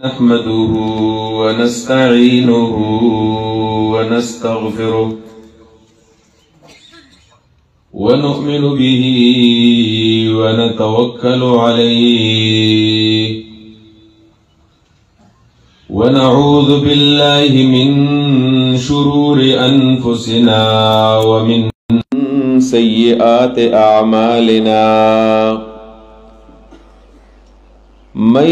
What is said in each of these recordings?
نحمده ونستعينه ونستغفره ونؤمن به ونتوكل عليه ونعوذ بالله من شرور أنفسنا ومن سيئات أعمالنا من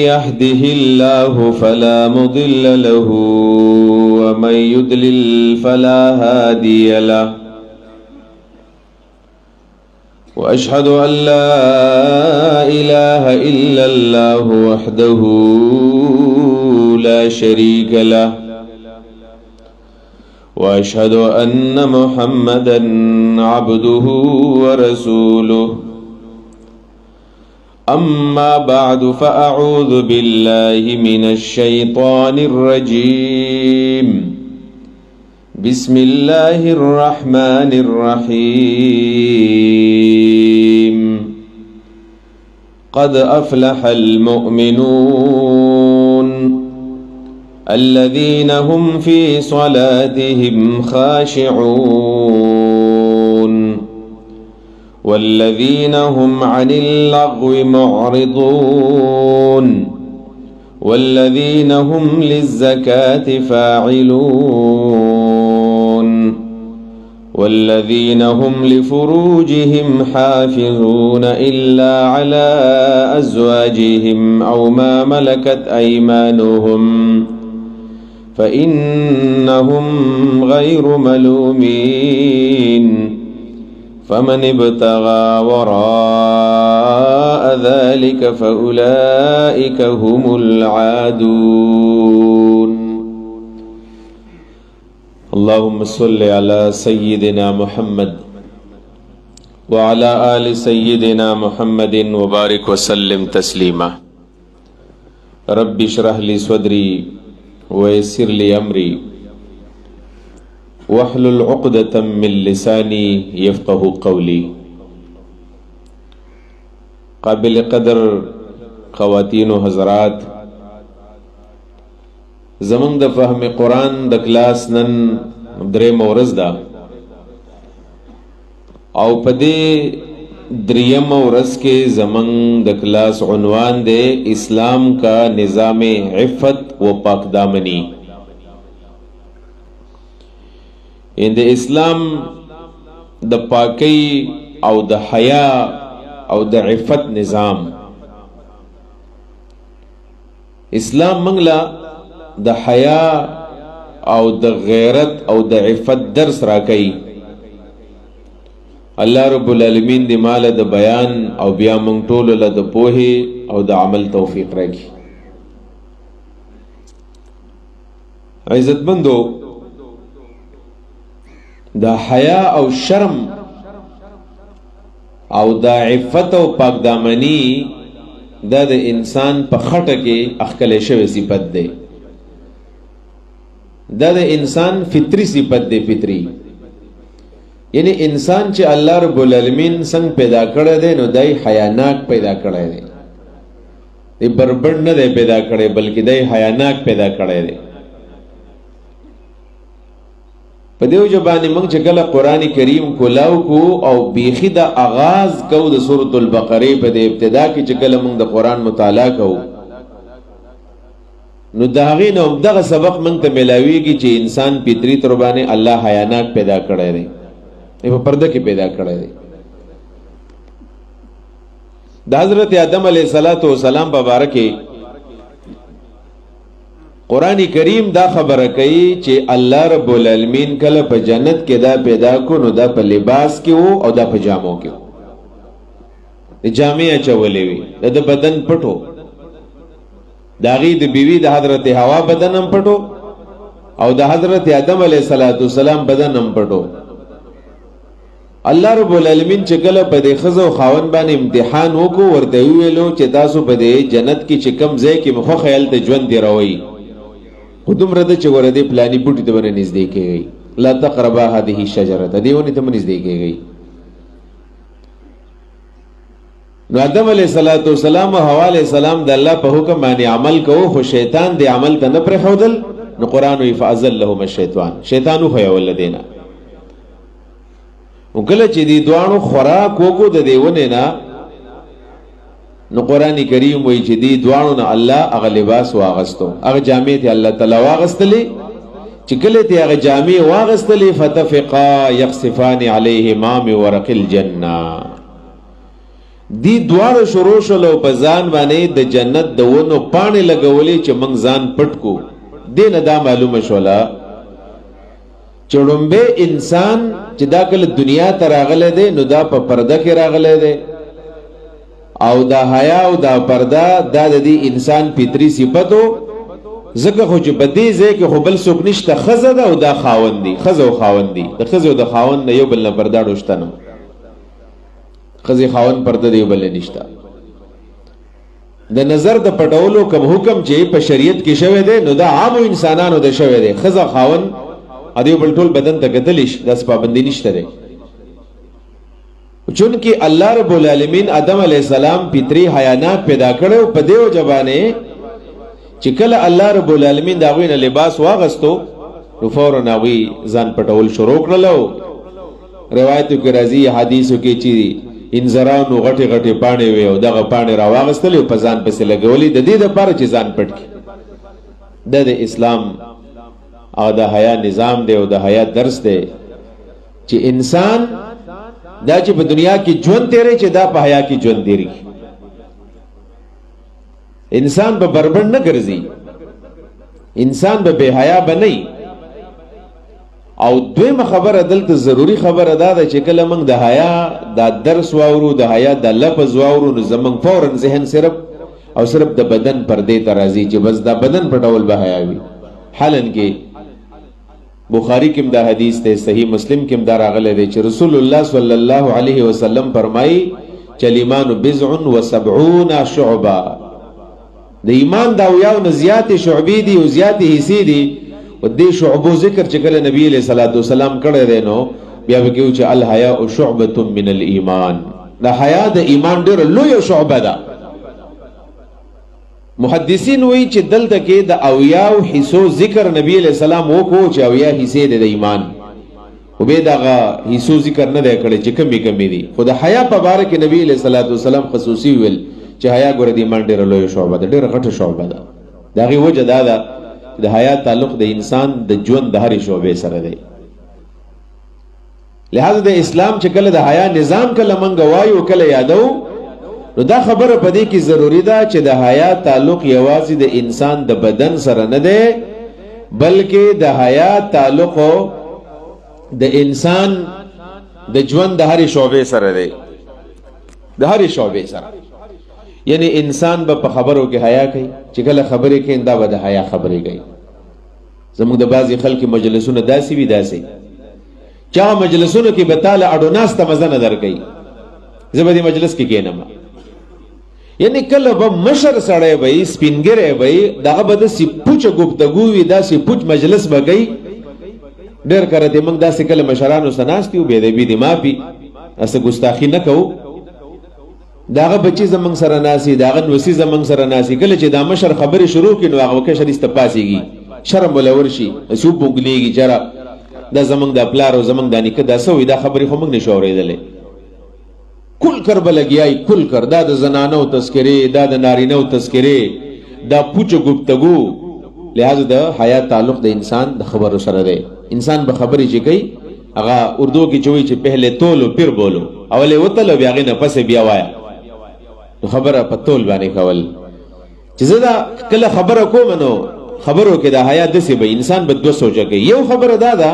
يهده الله فلا مضل له ومن يضلل فلا هادي له وأشهد أن لا إله إلا الله وحده لا شريك له وأشهد أن محمدا عبده ورسوله أما بعد فأعوذ بالله من الشيطان الرجيم بسم الله الرحمن الرحيم قد أفلح المؤمنون الذين هم في صلاتهم خاشعون والذين هم عن اللغو معرضون والذين هم للزكاة فاعلون والذين هم لفروجهم حافظون إلا على أزواجهم أو ما ملكت أيمانهم فإنهم غير ملومين فمن ابتغى وراء ذلك فأولئك هم العادون اللهم صل على سيدنا محمد وعلى آل سيدنا محمد وبارك وسلم تسليما رب اشرح لي صدري ويسر لي أمري واحلل عقدة من لساني يفقه قولي. قابل قدر خواتین و حضرات، زمن د فهم قرآن د کلاس نن دریم ورځ ده او پدې دریم ورځ کې زمن د کلاس عنوان ده اسلام کا نظام عفت و پاک دامنی. ان د اسلام د پاکی او د حیا او د عفت نظام، اسلام منگلا د حیا او د غیرت او د عفت درس راکئی. الله رب العالمین دی مال د بیان او بیا منگ ټولو له د پوهې او د عمل توفیق راکړي. عزتمندو، دا حیا او شرم او دا عفت او پاک دامنی دا د انسان په خټه کې اخکلې شوی صفت دی. دا د انسان فطری صفت دی، فطری. یعنی انسان چې الله رب العالمین څنګه پیدا کړی دی نو دای حیاناک پیدا کړی دی. دی بربند نه دی پیدا کړی بلکې دای حیاناک پیدا کړی دی. په دیو جبانی منگ چه کل قرآن کریم کلاو کو او بیخی دا آغاز کو دا سورة البقره پا دا ابتدا کی چه کل منگ دا قرآن مطالعہ کو نو داغی نو دغه سبق منگ تا ملاوی کی چه انسان پیتری تربانے اللہ حیاناک پیدا کرے دے، یہ پردہ کی پیدا کرے دے. دا حضرت آدم علیہ السلام پا بارکے قرآن کریم دا خبر کئی چه اللہ رب العالمین کل پا جنت کے دا پیدا کو نو دا پا لباس کی ہو او دا پا جاموں کی ہو. جامع چولے وی دا بدن پٹو، دا غید بیوی دا حضرت حوا بدن ہم پٹو او دا حضرت آدم علیہ السلام بدن ہم پٹو. اللہ رب العالمین چکل پا دے خز و خاون بان امتحان ہوکو ورطویلو چه تاسو پا دے جنت کی چکم زی کی مخو خیال تا جون دی روئی خودم رده چه ورده پلانی بوٹی تا بنا نزدے کے گئی لا تقربا هذه الشجرة دیونی تا نزدے کے گئی. نو آدم علیہ السلام او حوا علیہ السلام د الله په حکم باندې عمل کوو، خو شیطان د عمل ته نه پرېښودل. نو قرآن وی فأزلهما الشیطان، شیطان وښیول دینا. او کله چې دې دواړو خوراک وکړو د دې ونې نه، نو قرآن کریم وی چې دې دواړو نه الله هغه لباس واغستو، هغه جامې ته الله تعالی واغستلې. چې کله ته هغه جامې واغستلې فتفقا یخصفان علیهما من ورق الجنه، دی دواړه شروع شلو په ځان باندې د جنت د ونو پاڼې لګولې چې موږ ځان پټ کو. دې نه دا معلومه شوله چې لومبه انسان چې دا کله دنیا ته راغلی دی نو دا په پرده کې راغلی دی، او دا حیا او دا پرده دا د دې انسان فطري صفتو. ځکه خو چې په دې ځای کې خو بل څوک نشته، ښځه ده او دا خاوند دی، ښځه او خاوند دی. د ښځې او د خاوند نه یو بل نه پرده ډوشته نه، ښځې خاوند پرده دی یو بل نشته. د نظر د پټولو کوم حکم چې په شریعت کې شوی دی نو دا عامو انسانانو د شوی دی. ښځه خاوند ادی بل ټول بدن ته کتلی شي، داس پابندي نشته دی. چونکه الله رب العالمین آدم علیہ السلام فطری حیوانات پیدا کړو، په دیو جبانه چې کله الله رب العالمین دا غوینه لباس واغستو نو فورا ناوی ځان پټول شروع کړلو. روایتو کې راځي، حدیثو کې چې انزرانو غټي غټي پاڼې وي او دغه پاڼې را واغستلې په ځان پسې لګولې د دې لپاره چې ځان پټ کړي. د اسلام او د حیا نظام دی او د حیا درس دی چې انسان دا چې په دنیا کې ژوند تیرې چې دا په حیا کې ژوند تیرې. انسان به بربند نه ګرځي، انسان به بے حیا بنئ. او دویمه خبره دلته ضروری خبره دا ده چې کله موږ د حیا دا درس واورو، د حیا د لفظ واورو، نو زموږ فورا ذهن صرف او صرف د بدن پردې ته راځي چې بس دا بدن پټول به حیا وي. حالن کې بخاری کې دا حدیث ته، صحیح مسلم کې دا راغلی دی چې رسول الله صلی الله علیه وسلم فرمایي چې ایمان بضع و 70 شعبه، د ایمان دا یو نه زیات شعبې دي او زیات حصے دي. و دې شعبو ذکر چې کله نبی علیہ الصلوۃ والسلام کړی دی نو بیا وکیو چې الحیاء شعبة من الایمان، دا حیا د ایمان ډېر لوی شعبه ده. محدثین وایي چې دلته کې د اویاو حصو ذکر نبی علیہ السلام وکړو چې اویا حصے د ایمان، او به دغه حصو ذکر نه دی کړی چې کمی کمی دي. خو د حیا په باره کې نبی علیہ الصلوۃ والسلام خصوصي ویل چې حیا ګوره د ایمان ډېر لوی شعبه ده، ډېر غټه شعبه ده. دغه وجه دا ده د حیا تعلق د انسان د ژوند د هرې شعبې سره دی. لہذا د اسلام چې کله د حیا نظام کله منګ وایو کله یادو، نو دا خبره په دې کې ضروری ده چې د حیا تعلق یوازې د انسان د بدن سره نه دی، بلکې د حیا تعلق د انسان د ژوند د هرې شعبې سره دی، د هرې شعبې سره. یعنی انسان به په خبرو کې حیا کوي، چې کله خبرې کوي دا به د حیا خبرې کوي. زموږ د بعضې خلک مجلسونه داسې وي، داسې چا مجلسونو کې به تاله اډو ناسته مزه نه درکوي، زه به دې مجلس کې کښېنم. یعنی کله به مشر سړی به سپینګری به دغه به داسې پوچه ګفتګو وي، داسې پوچ مجلس به کوي. ډېر کله دې موږ داسې کله مشرانو سره ناست یو، بې ادبي دې معافي، هسې ګستاخي نه کوو. داغه بچی زمنګ سره ناسي، داغه نوسی زمنګ سره ناسي. کله چې دا مشر خبرې شروع کړي نو هغه کشر استپاسيږي، شرم ولور شي، سو بوګليږي، جرا دا زمنګ د پلار او زمنګ د نیکه دا سوې دا خبرې خو موږ نشو اورېدلې. کل کر بلګیای، کل کر دا د زنانو تذکرې، دا د نارینو تذکرې، دا پوچو گفتگو. لہذا د حیا تعلق د انسان د خبرو سره دی. انسان به خبرې چې کوي هغه اردو کې چوي چې پہلے تولو پھر بولو، اولې وتلو بیا غینه پسې بیا وایا. خبره په تول باندې کول چې زه دا کله خبره کوم نو خبرو کې د حیا دسې به انسان به دوه سوچه کوي. یو خبره دا ده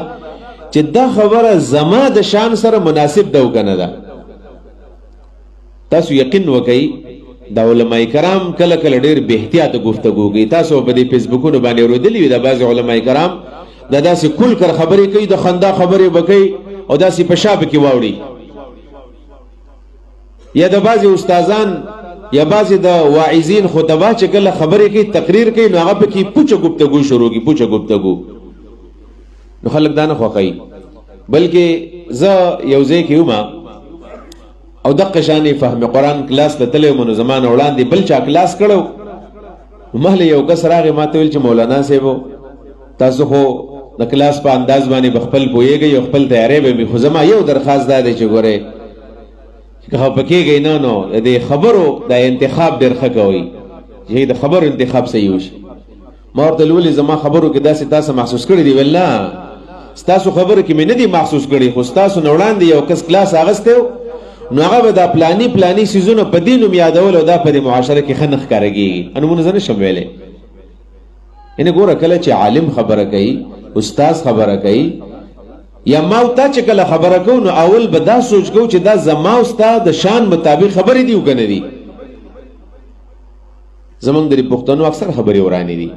چې دا خبره زما د شان سره مناسب ده او کنه ده. تاسو یقین وکئ دا علماء کرام کله کله ډېر بے احتیاطه گفتگو کوي. تاسو په دې فیسبوکونو باندې اورېدلي وي د بعضې علماء کرام دا داسې کل کر خبرې کوي، د خندا خبرې به کوي او داسې په شا پکې واوړي. یا د بعضې استادان یا بعضې د واعظین خطبه چې کله خبرې کوي تقریر کوي نو هغه پکې پوچه گفتگو شروع کړي، پوچه گفتگو. نو خلک دا نه خوښوي. بلکې زه یو ځای کې وم او دغه شانې فهم قرآن کلاس ته تللی وم نو زما نه وړاندې بل چا کلاس کړی و مهله یو کس راغی ما ته ویل چې مولانا صاحب تاسو خو د کلاس په انداز باندې به خپل پوهېږئ او خپل تیاری به وي خو زما یو درخواست دا دی چې ګورئ که خفه کېږئ نه نو د خبرو دا انتخاب ډېر ښه کوئ چې د خبرو انتخاب صحیح وشي ما ورته ولې زما خبرو کې داسې تاسو محسوس کړي دي ویل نه ستاسو خبرو کې مې نه دي محسوس کړي خو ستاسو نه وړاندې یو کس کلاس اخیستی و نو هغه به دا پلاني څیزونه په دې نوم یادول او دا په دې معاشره کې ښه نه ښکاره کېږي نومونه زه نشم ویلی یعنې ګوره کله چې عالم خبره کوي استاد خبره کوي یا ما او تا چې کله خبره کوو نو اول به دا سوچ کوو چې دا زما او ستا د شان مطابق خبرې دي او که نه دي زمونږ د پښتنو اکثر خبرې ورانې دي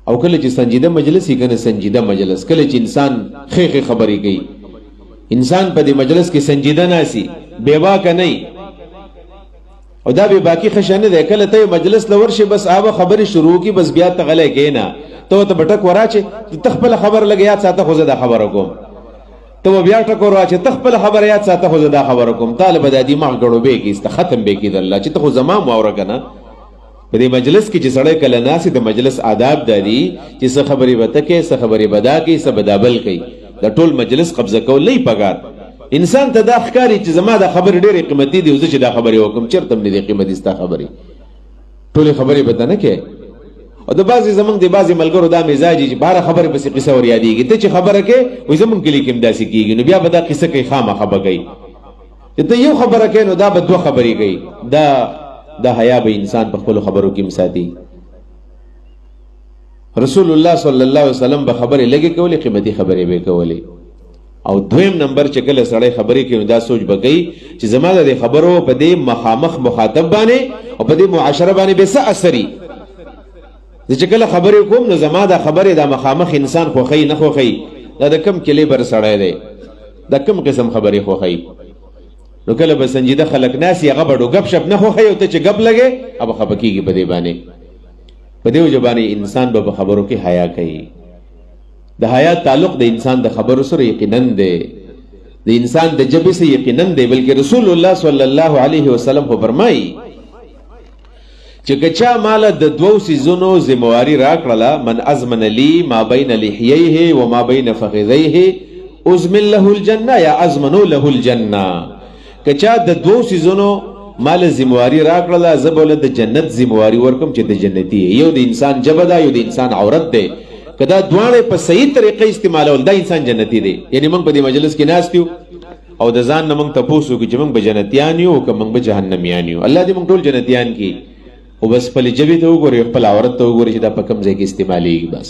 او کله چې سنجیده مجلس یې کنه سنجیده مجلس کله چې انسان خې خبرې کوي انسان په دې مجلس کې سنجیده ناسي بېباکه نه او دا بېباکي ښه شی نه دی کله ته مجلس له ورشې بس هغه خبرې شروع کړي بس بیا ته غلی کښېنه ته ورته به ټک وراچې ته خپله خبره لږ یاد ساته خو زه دا خبره کوم ته به بیا ټک ورواچې ته خپله خبره یاد ساته خو زه دا خبره کوم تاله به دا دماغ ګړوبې کړي سته ختم به کړي درله چې ته خو زما واوره که نه په دې مجلس کې چې سړی کله ناستې د مجلس آداب دا دي چې څه خبرې به ته کوې څه خبرې به دا کوي څه به دا بل کوي د ټول مجلس قبضه کول نه پکار انسان ته دا ښکاري چې زما دا خبرې ډېرې قیمتي دي او زه چې دا خبرې وکړم چېرته هم نه دي قیمتي ستا خبرې ټولې خبرې به ته نه کوې او د بعضې زمونږ د بعضې ملګرو دا مزاج چې په هره خبرې پسې قصه ور یادېږي ته چې خبره کوې وایي زمونږ کلي کې هم داسې کېږي نو بیا به دا قصه کوي خامخا به کوي چې ته یو خبره کوې نو دا به دوه خبرې کوي دا حیا به انسان په خپلو خبرو کې هم ساتي رسول الله صلی الله علیه وسلم به خبرې لږې کولې قیمتي خبرې به کولې او دویم نمبر چې کله سړی خبرې کوي نو دا سوچ به کوي چې زما د دې خبرو په دې مخامخ مخاطب باندې او په دې معاشره باندې به څه اثري زه چې کله خبرې کوم نو زما دا خبرې دا مخامخ انسان خوښوي نه خوښوي دا د کم کلیبر سړی دی دا کم قسم خبرې خوښوي نو کله به سنجیده خلک ناسي هغه به ډو ګپ شپ نه خوښوي او ته چې ګپ لګې هغه خفه کېږي په دې باندې په دې وجه باندې انسان به په خبرو کې حیا کوي د حیا تعلق د انسان د خبرو سره یقینا دی د انسان د ژبې سره یقینا دی بلکې رسول الله صلی الله علیه وسلم خو فرمایي چې که چا ماله د دوو څیزونو ذمواري راکړله من ازمن لی ما بین لحییه و ما بین فخذیه ازمن له الجنه یا ازمنو له الجنه که چا د دوو څیزونو مال ذمواري راکړله زه به له د جنت ذمواري ورکم چې د جنتي یو د انسان ژبه ده یو د انسان عورت دی که دا دواړه په صحیح طریقه استعمالول دا انسان جنتي دی یعنی موږ په دې مجلس کې ناست یو او د ځان نه موږ تپوس وکړو چې موږ به جنتیان یو که موږ به جهنمیان یو الله دې موږ ټول جنتیان کړي او بس خپلې ژبې ته وګورئ خپل عورت ته وګورئ چې دا په کوم ځای کې استعمالېږي بس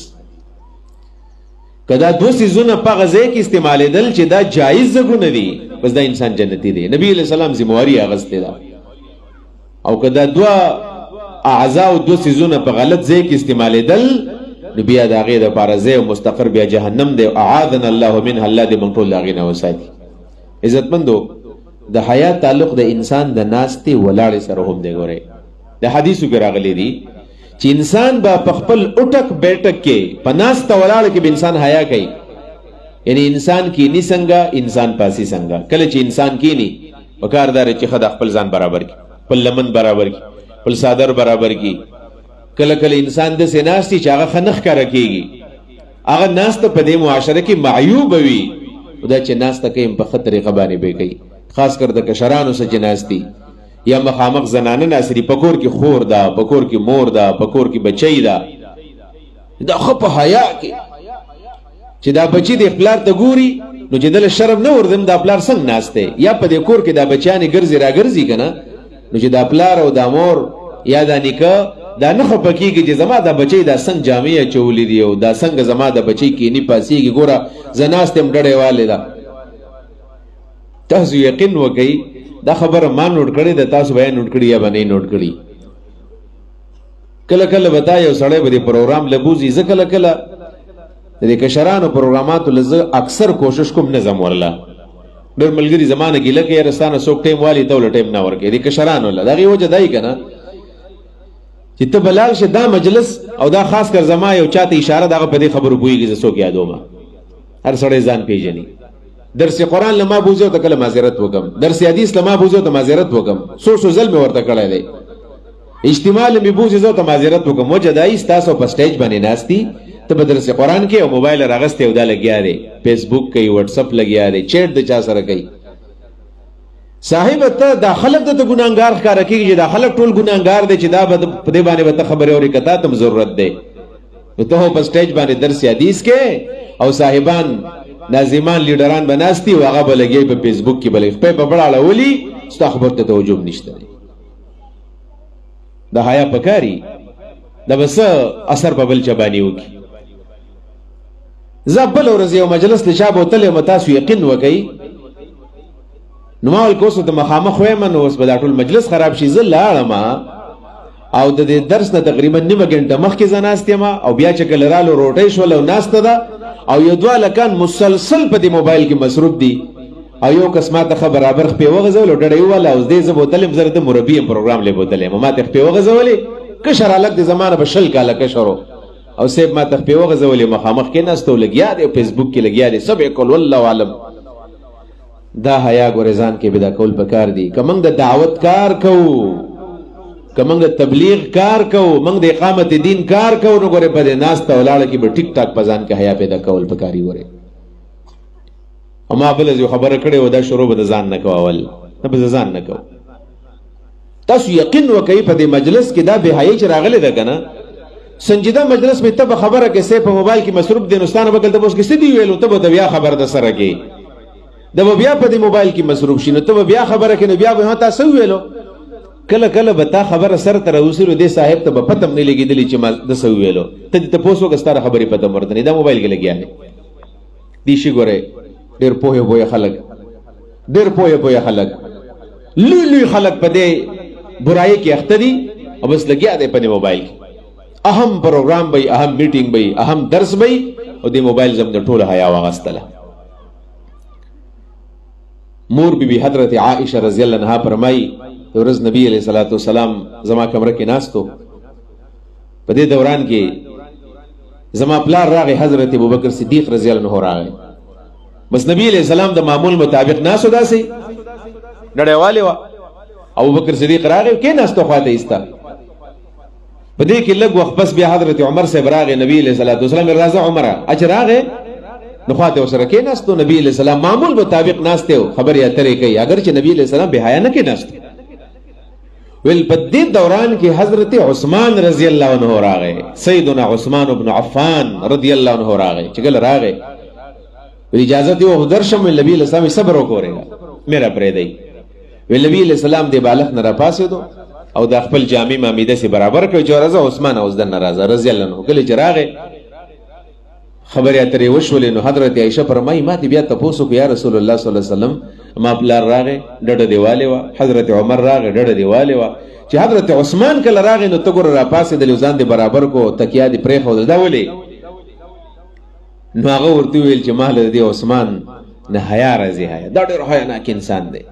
که دا دوه څیزونه په هغه ځای کې استعمالېدل چې دا جایز ځایونه دي بس دا انسان جنتي دی نبي علیه السلام ذمواري اخیستې ده او که دا دوه اعضا او دوه څیزونه په غلط ځای کې استعمالېدل نو بیا د هغې دپاره ځای او مستقر بیا جهنم دی اعاذنا الله منها الله دې موږ ټول د هغې نه وساتي عزتمندو د حیا تعلق د انسان د ناستې ولاړې سره هم دی ګورئ د حدیثو کې راغلی دي چې انسان به په خپل اٹک بیٹک کې په ناسته ولاړه کې به انسان حیا کوي یعنی انسان کینی څنګه انسان پاسی څنګه کله چې انسان کینی پکار دا چې خدا خپل ځان برابر کی خپل لمن برابر کی خپل صادر برابر کی کله کله انسان د سیناستی چې هغه خنخ کاره کیږي هغه ناسته په دې معاشره کې معیوب وي دا چې ناسته کوي په خطرې غبانې به کوي خاص کر د کشرانو سره جناستی یا مخامخ زنانه ناصری پکور کې خور دا پکور کې مور دا پکور کې بچی دا دا خو په حیا کې چې دا بچی د خپلار ته ګوري نو چې دل شرم نه وردم دا خپلار څنګه ناشته یا په دې کور کې دا بچیانې ګرځي را ګرځي کنه نو چې دا خپلار او دا مور یا دا نیکه دا نه خپکیږي چې زما دا بچی دا څنګه جامې چولې دی او دا څنګه زما دا بچی کې نه پاسيږي ګوره زناستم ډډې والے دا تاسو یقین وکئ دا خبره ما نوٹ کړی د تاسو بیان نوٹ کړی یا باندې نوٹ کړی کله کله وتا یو سړی به پروګرام لبوزي ځکه کله کله د کشرانو پروګراماتو لزه اکثر کوشش کوم نظم ورلا ډېر ملګری زمانه کې لکه رستانه څوک ټیم والی دولت ټیم نه ورکې د کشرانو له دغه وجه دای کنه چې ته بلال شه دا مجلس او دا خاص کر زما یو چاته اشاره دغه په دې خبرو پويږي زه څوک یادوم هر سړی ځان پیژني درس قرآن لما بوزو ته کله معذرت وکم، درس حدیث لما بوزو ته معذرت وکم، څو ځل مې ورته کړی دی. اجتماع لمې بوزو ته معذرت وکم، وجه دا یې تاسو په سټیج باندې ناستي، ته په درس قرآن کې او موبایل راغستې او دا لګیا دی، فیسبوک کوي، واتس اپ لګیا دی، چیټ د چا سره کوي. صاحب ته دا خلک د ګناهګار ښکاره کېږي چې دا خلک ټول ګناهګار دی چې دا په دې باندې به ته خبرې اورې که تا ته ضرورت دی. نو ته په سټیج باندې درس حدیث کې او صاحبان ناظمان لیډران به ناستي او هغه به لګي په فیسبوک کې به خپې په بړه اړولي، ستا خبر ته توجه نشته دی. د حیا پکاري د بس اثر په بل چا باندې وکړي. زه بل ورځ یو مجلس ته چا بوتلی یم، تاسو یقین وکئ نو ما ویل که اوس ورته مخامخ ویم نو اوس به دا ټول مجلس خراب شي. زه لاړم او د دې درس نه تقریبا نیمه ګنټه مخکې زه ناست یم او بیا چې کله رالو روټۍ شول او ناسته ده او یو دوه هلکان مسلسل په دې موبایل کې مصروف دي او یو کس ما ته ښه برابر خپې وغځول او ډډه یې ووهله او دې زه بوتلی یم، زه د مربي یم، پروګرام لی بوتلی یم، ما ته خپې وغځولې. کشر هلک د زما نه به 20 کاله کشر و او صاحب ما ته خپې وغځولې، مخامخ کېناست او لګیا دی او فیسبوک کې لګیا دی، څه به یې کول والله اعلم. دا حیا ګورې ځان کې پیدا کول پکار دي. که موږ د دعوت کار کوو، که موږ د تبلیغ کار کوو، موږ د اقامت دین کار کوو، نو ګورې په دې ناسته ولاړه کې به ټیک ټاک په ځان کې حیا پیدا کول پکاري. ګورې او ما بله یو خبره کړې وه، دا شروع به د ځان نه کوو، اول نه به د ځان نه کوو. تاسو یقین وکئ په دې مجلس کې دا بې حیایي چې راغلې ده که نه، سنجیده مجلس مې ته به خبره کې سې په موبایل کې مصروف دی، نو ستا نه به دلته به اوس کې څه دي ویلو، ته به د بیا خبر د سره کې د به بیا په دې موبایل کې مصروف شي، نو ته به بیا خبره کې نو بیا به تا څه ویلو. کله کله به تا خبره سر ته راوځي نو دې صاحب ته به پته هم نه لګېدلې چې ما د څه ویلو، ته دې تپوس وکړه ستا خبرې پته هم ورته نه، دا موبایل کې لګیا دی. دې شي ګورې ډېر پوهې پوهې خلک، ډېر پوهې پوهې خلک، لوی لوی خلک په دې برایي کې اخته دي او بس لګیا دی په دې موبایل کې. اهم پروګرام به اهم میټینګ به اهم درس به او دې موبایل زم د ټوله حیا واغستله. مور بی بی حضرت عائشہ رضی اللہ عنہا فرمائی ورځ نبی علیہ الصلوۃ والسلام زما کمره کې ناستو، په دې دوران کې زما پلار راغی حضرت ابوبکر صدیق رضی اللہ عنہ راغی. بس نبی علیہ السلام د معمول مطابق ناسو داسې ډډهوالې وه، ابوبکر صدیق راغی کې ناستو خواته ایستا. په دې کې لږ وخت بس بیا حضرت عمر صاحب راغی، نبی علیہ الصلوۃ والسلام راځه عمره اچ راغی نو خواته ورسره کېناستو. نبی علیہ السلام معمول مطابق ناسته و خبرې اترې کوي، اگر چې نبی علیہ السلام بې حیا نه کېناست. ویل په دې دوران کې حضرت عثمان رضی الله عنه راغی، سیدنا عثمان بن عفان رضی الله عنه راغی. چې کله راغی ویل اجازه دی او درشم، نبی علیہ السلام صبر وکړئ میرا پرېږدئ. ویل نبی علیہ السلام دې بالغ نه راپاسېدو او د خپل جامې مامیده سي برابر کړ چې راځه عثمان اوس دننه راځه رضی الله عنه. کله چې راغی خبرې اترې وشولې نو حضرت عائشہ فرمایي ما دې بیا تپوس وکړو یا رسول الله صلی الله علیه وسلم، ما پلار راغی ډډه دیوالې وه، حضرت عمر راغی ډډه دیوالې وه، چې حضرت عثمان کله راغی نو ته ګوره راپاسېدلې ځان دې برابر کو، تکیه دې پرېښودل، دا ولې؟ نو هغه ورته وویل چې ما له دې عثمان نه حیا راځي، حیا دا ډېر حیاناک انسان دی،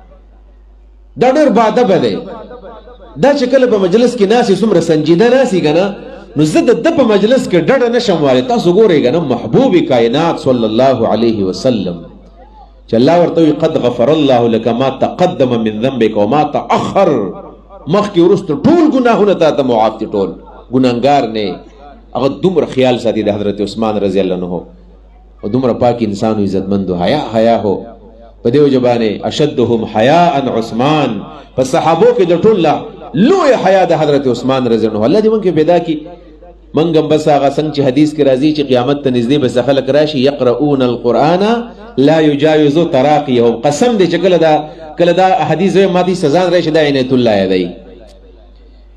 دا ډېر باادبه دی، دا چې کله په مجلس کې ناسي څومره سنجیده ناسي که نه، نو زه د ده په مجلس کې ډډه نشم وایلی. تاسو ګورئ که نه محبوب کائنات صلی الله علیه وسلم چې الله ورته وایي قد غفر الله لك ما تقدم من ذنبك وما تأخر، مخکې وروسته ټول ګناهونه تا ته معاف دي، ټول ګناهګار نه. هغه دومره خیال ساتي د حضرت عثمان رضی الله عنه او دومره پاک انسان و عزتمند و حیا هو. په دې وجه باندې اشدهم حیاء عثمان، په صحابو کې د ټول لوی حیا د حضرت عثمان رضی الله عنه. الله دې موږ کې پیدا کړي. موږ هم بس هغه څنګه چې حدیث کې راځي چې قیامت ته نږدې بس خلک راشي یقرؤون القرآن لا یجاوز تراقیهم، قسم دې چې کله دا حدیث وایي ما دې سزا راشي دا عنایت الله دی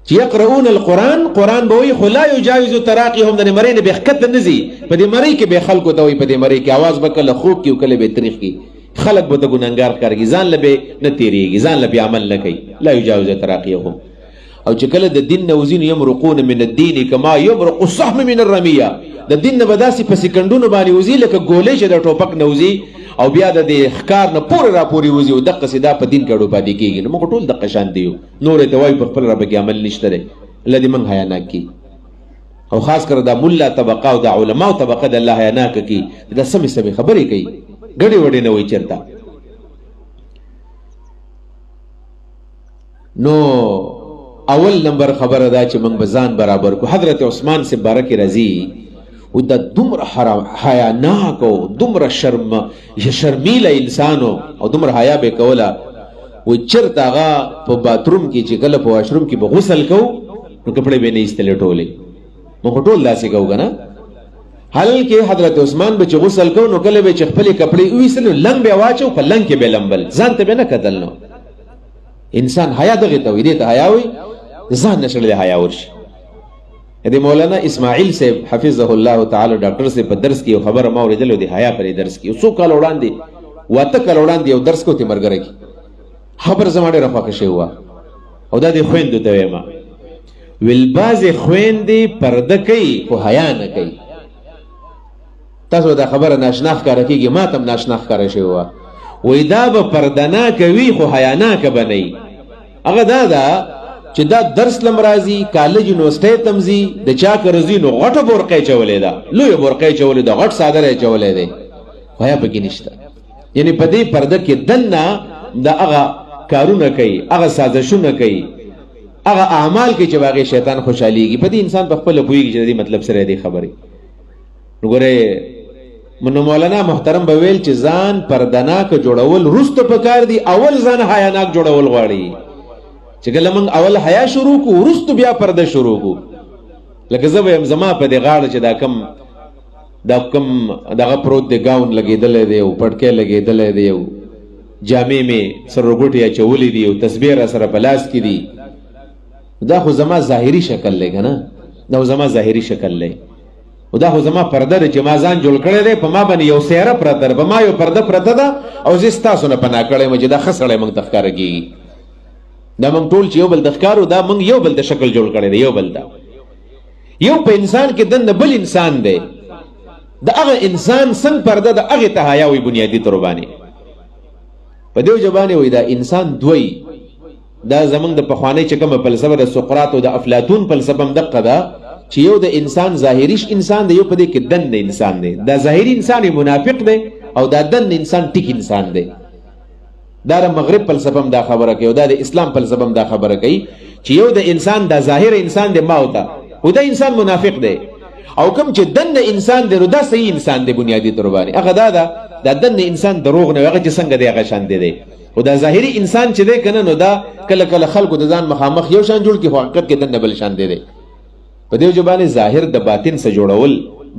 چې یقرؤون القرآن، قرآن به وایي خو لا یجاوز تراقیهم، د مرۍ نه به ښکته نه ځي، په دې مرۍ کې به خلکو ته وایي، په دې مرۍ کې اواز به کله خوږ کي او کله به تریخ کي، خلک به ته ګنهګار ښکارېږي، ځان له به نه تېرېږي، ځان له به عمل نه کوي. لا یجاوز تراقیهم. او چې کله د دین نه وځي نو یمرقون من الدین کما یمرق السهم من الرمیه، د دین نه به داسې په سکندونو باندې وځي لکه ګولۍ چې د ټوپک نه وځي او بیا د دې ښکار نه پورې را پورې وځي او دقسې دا په دین کې اړو پاتې کېږي. نو موږ ټول دقه شان دی، نور یې ته وایي په خپل ربه کې عمل نشته دی. الله دې موږ حیاناک کړي او خاص کر دا ملا طبقه او دا علماء طبقه د الله حیاناک کړي، دا سمې سمې خبرې کوي. ګډې وډې نه وي چېرته. نو اول نمبر خبره دا چې موږ به ځان برابر کو. حضرت عثمان سے باره کې راځي و دا دومره حیاناک او دومره شرمیله انسانو او دومره حیا به کوله و چېرته هغه په باتروم کې چې کله په واشروم کې به غسل کوو نو کپړې به نه ایستلې ټولې. موږ ټول داسې کوو که نه؟ حالانکې حضرت عثمان به چې غسل کوو نو کله به چې خپلې کپړې وویستل نو لنګ به واچو په لنګ کې به لمبل ځان ته به نه کتل. نو انسان حیا دغې ته وي، دې ته حیا وي ځان نه شړلی حیا ورشي. د مولانا اسماعیل صاحب حفظه الله تعالی ډاکټر صاحب په درس کې یو خبره ما اورېدلې د حیا پرې درس کې. یو څو کاله وړاندې 8 کاله وړاندې یو درس کوو تیمرګره کې خبر زما ډېره خوښه شوې وه او دا د خویندو ته ویمه ویل بعضې خویندې پرده کوي خو حیا نه کوي. تاسو دا خبره ناشنا ښکاره کېږي، ما ته هم ناشنا ښکاره شوې وه. وایي دا به پرده نه کوي خو حیاناکه به نه وي. هغه دا ده چې دا درس لم راځي، کالج یونیورسټۍ ته م ځي، د چا که راځي نو غټه بورقه یې چولې ده، لویه بورقه یې چولې ده، غټ څادر یې چولی دی، حیا پکې نشته. یعنې په دې پرده کې دننه د هغه کارونه کوي، هغه سازشونه کوي، هغه اعمال کې چې هغې شیطان خوشحالیږي. په دې انسان په خپله پوهېږي چې د دې مطلب سره دی خبرې. نو ګورې نو مولانا محترم به ویل چې ځان پردناک جوړول وروسته پکار دي، اول ځان حیاناک جوړول غواړي. چې کله موږ اول حیا شروع کړو وروسته بیا پرده شروع کړو. لکه زه به یم زما په دې غاړه چې دا کم دغه پروت دی، ګاون لګېدلی دی او پټکی لګېدلی دی او جامې مې سرګوټې اچولې دي او تسبیح را سره په لاس کې دي، دا خو زما ظاهري شکل دی که نه؟ دا خو زما ظاهري شکل دی او دا خو زما پرده ده چې ما ځان جوړ کړی دی. په ما باندې یو سیاره پرته ده، په ما یو پرده پرته ده او زه ستاسو نه پناه کړی یم چې دا ښه سړی موږ ته ښکاره کېږي. دا موږ ټول چې یو بل ته ښکارو دا موږ یو بل ته شکل جوړ کړی دی. یو بل ته یو په انسان کې دننه بل انسان دی، د هغه انسان څنګه پرده ده هغې ته حیا وایي بنیادي طور باندې. په دې وجه باندې وایي دا انسان دوی دا زمونږ د پخوانۍ چې کومه فلسفه د سقراط او د افلاطون فلسفه هم دقه ده چې یو د انسان ظاهریش انسان دی، یو په دې کې دننه انسان دی. دا ظاهري انسان منافق دی او دا دننه انسان ټیک انسان دی. دا د مغرب فلسفه هم دا خبره کوي او دا د اسلام فلسفه هم دا خبره کوي چې یو د انسان دا ظاهر انسان دی ماوته او دا انسان منافق دی، او کوم چې دننه انسان دی نو دا صحیح انسان دی بنیادي طور باندې. هغه دا دننه انسان دروغ نه وي، هغه چې څنګه دی هغه شان دی. او دا ظاهري انسان چې دی که نه نو دا کله کله خلکو د ځان مخامخ یو شان جوړ کړي خو حقیقت کې دننه بل شان دی. په دې وجه باندې ظاهر د باطن سره جوړول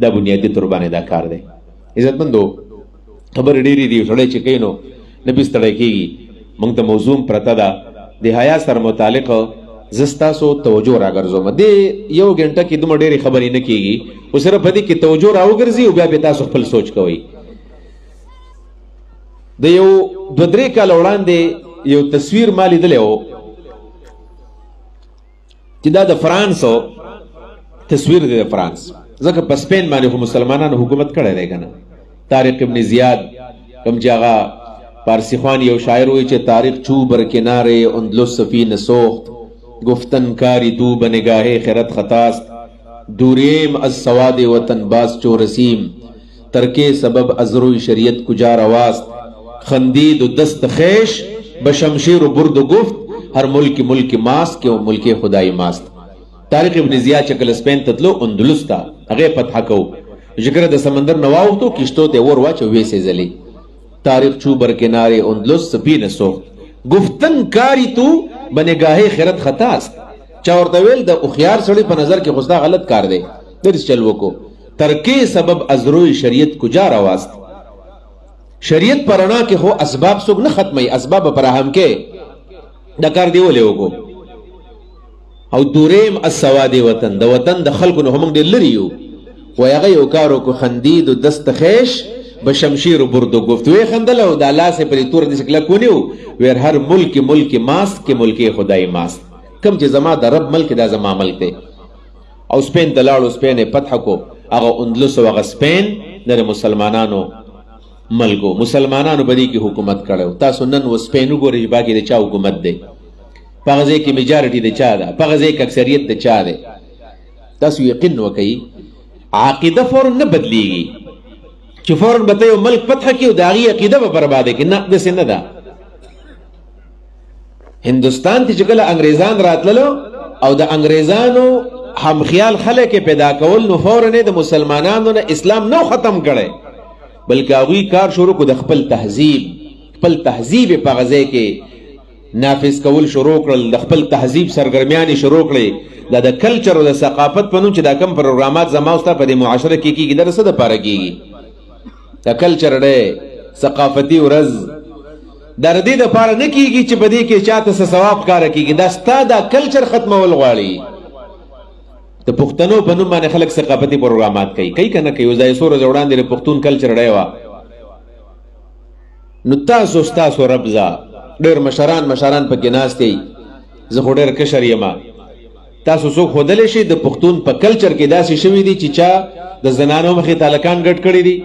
دا بنیادي طور باندې دا کار دی. عزتمندو خبرې ډېرې دي، سړی چې کوي نو نه بې ستړی کېږي. موږ ته موضوع پرته ده د حیا سره متعلق، زه ستاسو توجه راګرځوم. دې یو ګنټه کې دومره ډېرې خبرې نه کېږي، خو صرف په دې کې توجه راوګرځي او بیا به تاسو خپل سوچ کوئ. د یو 2-3 کاله وړاندې یو تصویر ما لیدلی و چې دا د فرانس تصویر دی، د فرانس، ځکه په سپین باندې خو مسلمانانو حکومت کړی دی که نه. طارق ابن زیاد کوم چې هغه پارسی خوان یو شاعر وایي چې طارق چو بر کنارے اندلس سفینه سوخت، گفتن کاری تو بنگاہ خیرت خطاست، دوریم از سواد وطن باز چو رسیم، ترکے سبب ازروی شریعت کجا رواست، خندید و دست خیش بشمشیر و برد و گفت، ہر ملک ماست کہ ملک خدای ماست. طارق ابن زیاد چکل سپین تتلو اندلس تا هغه فتح کو، ذکر د سمندر نواوتو کشتو ته ور واچو ویسه زلی. طارق چو بر کنارے اندلس سفینه سوخت، گفتن کاری تو بنگاہ خیرت خطاست. چا ورته ویل د اخیار سړی په نظر کې خو دا غلط کار دی، درس چل وکړو. ترکې سبب ازروی شریعت کجا رواست، شریعت پرانا کې خو اسباب څوک نه ختمي، اسباب فراهم کې دا کار دی ولې وکړو. او دوریم السواد وطن، د وطن د خلکو نه هم ډېر لري یو، وایي هغه یو کار وکړو، خندید و دست خیش بشمشیر و برد و گفت، وی خندل او د الله سے پرې تور دې شکله کونیو ویر هر ملک ماست کې ملک خدای ماست. کم چې زما د رب ملک دا زما ملک دی. او سپین ته لاړو، سپین یې فتح کو، هغه اندلس او هغه سپین د مسلمانانو ملکو، مسلمانانو په دې کې حکومت کړی. تاسو نن و سپین وګورئ چې باقي د چا حکومت دی، په هغه ځای کې میجارټي د چا ده، په هغه ځای کې اکثریت د چا دی. تاسو یقین وکئ عقیده فورا نه بدلیږي. چې فوراً به ته یو ملک فتح کړي او د هغې عقیده به برباده کړي. نه، داسې نه ده. هندوستان ته چې کله انګریزان راتللو او د انګریزانو همخیال خلک پیدا کول، نو فوراً د مسلمانانو نه اسلام نو ختم کړی، بلکې هغوی کار شروع کړو د خپل تهذیب په هغه ځای کې نافذ کول شروع کړل، د خپل تهذیب سرګرمیانې شروع کړې. دا د کلچر او د ثقافت په نوم چې دا کم پروګرامات زما او ستا په دې معاشره کې کېږي، دا د څه دپاره کېږي؟ د کلچر دی، ثقافتي ورځ، دا د دې دپاره نه کېږي چې په دې کې چاته څه ثواب کاره کېږي. دا ستا دا کلچر ختمول غواړي. د پښتنو په نوم باندې خلک ثقافتي پروګرامات کوي که نه کوي؟ اوس دا یې څو ورځې وړاندې د پښتون کلچر ډی وه، نو ستاسو ربزه ډېر مشران پکې ناست دی، زه خو ډېر کشر یم. تاسو څوک ښودلی شئ د پښتون په کلچر کې داسې شوي دي چې چا د زنانو مخې ته هلکان ګډ کړي دي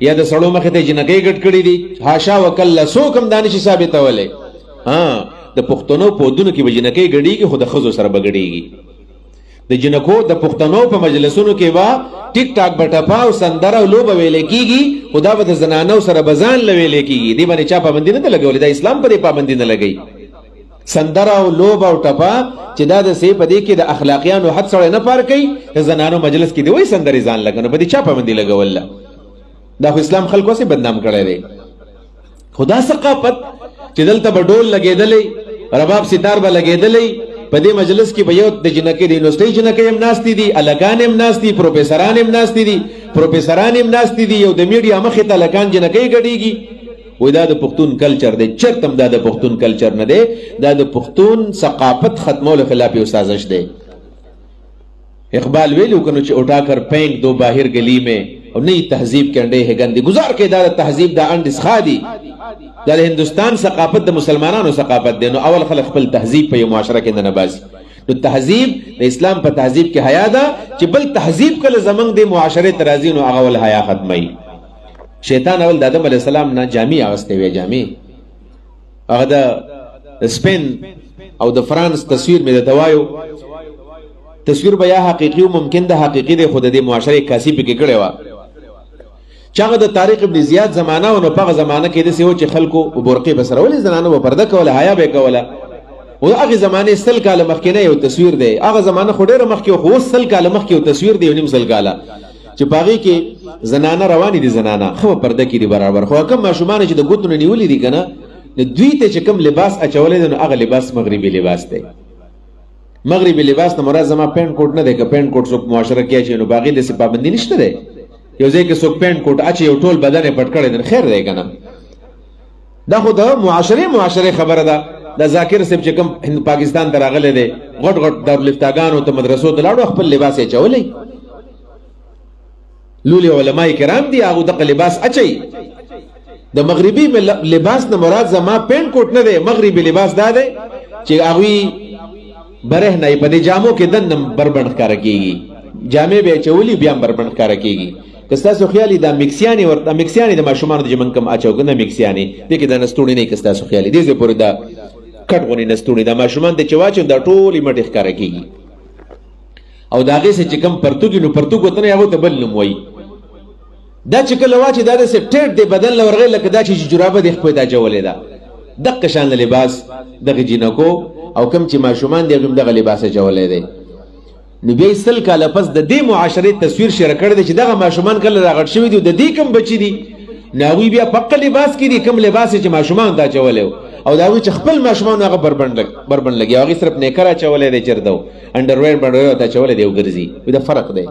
یا د سړو مخې ته جنکۍ ګډ کړي دي؟ حاشا وکله، څوک هم دا نشي ثابتولی. د پښتنو په ودونو کې به جنکۍ ګډېږي، خو د ښځو سره به ګډېږي. د جنکو د پښتنو په مجلسونو کې به ټیک ټاک بټپا او سندره او لوبه ویلې کېږي، خو دا به د زنانو سره به ځان له ویلې کېږي. دې باندې چا پابندي نه ده لګولې، دا اسلام په دې پابندي نه لګوي. سندره او لوبه او ټپا چې دا د سې په دې کې د اخلاقیانو حد سړی نه پار کوي، د زنانو مجلس کې دی وایي سندرې ځان لګنو، په دې چا پابندي لګوله؟ دا خو اسلام خلکو سې بدنام کړی دی. خو دا ثقافت چې دلته به ډول لګېدلی، رباب ستار به لګېدلی، په دې مجلس کې به یو د جنکۍ د یونیورسټۍ جنکۍ هم ناستې دي، هلکان هم ناست دي، پروفیسران هم ناستې دي، یو د میډیا مخې ته هلکان جنکۍ ګډېږي. وایي دا د پښتون کلچر دی. چېرته هم دا د پښتون کلچر نه دی، دا د پښتون ثقافت ختمولو خلاف یو سازش دی. اقبال ویلو کنو چې اٹھا کر پھینک دو باہر گلی میں اور نئی تہذیب کے انڈے ہے گندی. گزار کے دا تہذیب دا انډ اسخا دی. دا د هندوستان ثقافت د مسلمانانو ثقافت دی. نو اول خلک خپل تهذیب په یو معاشره کې نه باسي. نو تهذیب د اسلام په تهذیب کې حیا ده چې بل تهذیب کله زمنګ د معاشره ترازی نو هغه ول حیا ختمي. شیطان اول د آدم علیه السلام نه جامې اغستې وې، جامې هغه د سپین او د فرانس تصویر مې درته وایو. تصویر به یا حقیقي او ممکن د حقیقي د خود د معاشره کاسي پکې کړې وه. چې هغه د طارق ابن زیاد زمانه و، نو په هغه زمانه کې داسې و چې خلکو برقې به سره ولې، زنانه به پرده کوله، حیا به یې کوله. او هغې زمانې 100 کاله مخکې نه یو تصویر دی. هغه زمانه خو ډېره مخکې خو اوس 100 کاله مخکې یو تصویر دی، یو نیم 100 کاله، چې په هغې کې زنانه روانې دي، زنانه ښه په پرده کې دي برابر. خو کوم ماشومان چې د ګوتو نه نیولي دي که نه، د دوی ته چې کوم لباس اچولی دی نو هغه لباس مغربي لباس دی. مغربي لباس نه مراد زما پینټ کوټ نه دی. که پینټ کوټ څوک معاشره کې اچوي نو په هغې داسې پابندي نشته دی. یو ځای کې څوک پینټ کوټ اچي یو ټول بدن یې پټ کړی دی، خیر دی که نه؟ دا خو د معاشرې خبره ده. دا ذاکر صاحب چې کوم پاکستان ته راغلی دی، غټ دارالفتاګانو ته مدرسو ته لاړو، خپل لباس یې اچولی. لولي علماء کرام دي، هغه دغه لباس اچي. د مغربي لباس نه مراد زما پینټ کوټ نه دی. مغربي لباس دا دی چې هغوی بره نه په دې جامو کې دننه بربنډ ښکاره کېږي، جامې به یې اچولي بیا هم بربنډ ښکاره کېږي. که ستاسو خیال دا میکسیانې ورته میکسیانې د ماشومانو د چې موږ کوم اچو که نه میکسیانې دې کې دا نستوڼي نه وي. که ستاسو خیال دې ځای پورې دا کټ غونې نستوڼي دا ماشومان ته چې واچو دا ټولې مټې ښکاره کېږي. او د هغې څه چې کوم پرتوګ وي نو پرتوګ ورته نه هغو ته بل نوم وایي. دا چې کله واچي دا داسې ټیټ دی بدن له ورغی لکه دا چې جرابه دې خپې ته اچولې ده. دقه شان لباس دغه جینکو او کوم چې ماشومان دي هغوی هم دغه لباس اچولی دی. نو بیا 100 کاله پس د دې معاشرې تصویر شیره کړی دی چې دغه ماشومان کله راغټ شوي دي، د دې کوم بچي دي نو هغوی بیا پقه لباس کې دي، کوم لباس چې ماشومان ته اچولی و، او د هغوی چې خپل ماشومان هغه بربنډ لګي، هغوی صرف نیکر اچولی دی، چېرته و انډرویر بنډرویر ورته اچولی دی او ګرځي. دا فرق دی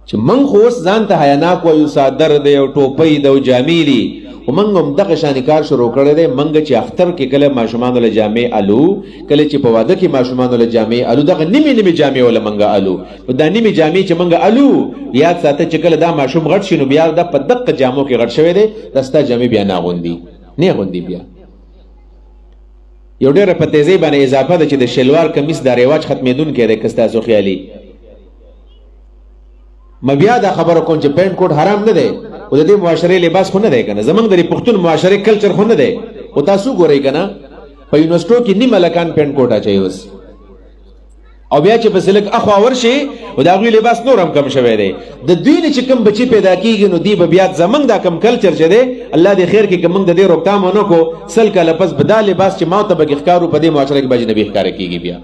چې موږ خو اوس ځان ته حیاناک وایو، صادر دی او ټوپۍ ده او جامې دي، خو موږ هم دغه شانې کار شروع کړی دی. موږ چې اختر کې کله ماشومانو له جامې الو، کله چې په واده کې ماشومانو له جامې الو، دغه نیمې جامې وله موږ الو. نو دا نیمې جامې چې موږ الو، یاد ساته چې کله دا ماشوم غټ شي نو بیا دا په دقه جامو کې غټ شوی دی، دا ستا جامې بیا نه اغوندي. بیا یو ډېره په تیزۍ باندې اضافه ده چې د شلوار کمیس دا رواج ختمېدونکی دی. که ستاسو خیالي ما بیا دا خبره کوم چې پینټ کوټ حرام نه دی، خو د دې معاشرې لباس خو نه دی که نه، زموږ د پښتون معاشرې کلچر خو نه دی. خو تاسو ګورئ که نه په یونیورسټو کې نیم هلکان پینټ کوټ اچوي اوس، او بیا چې پس لږ اخوا ورشي او د هغوی لباس نور هم کم شوی دی د دوی نه چې کوم بچي پیدا کېږي نو دی به بیا زموږ دا کم کلچر چې دی الله دې خیر کړي که موږ د دې روکتام ونه کړو 100 کاله پس به دا لباس چې ما ته پکې ښکارو په دې معاشره کې به اجنبي ښکاره کېږي بیا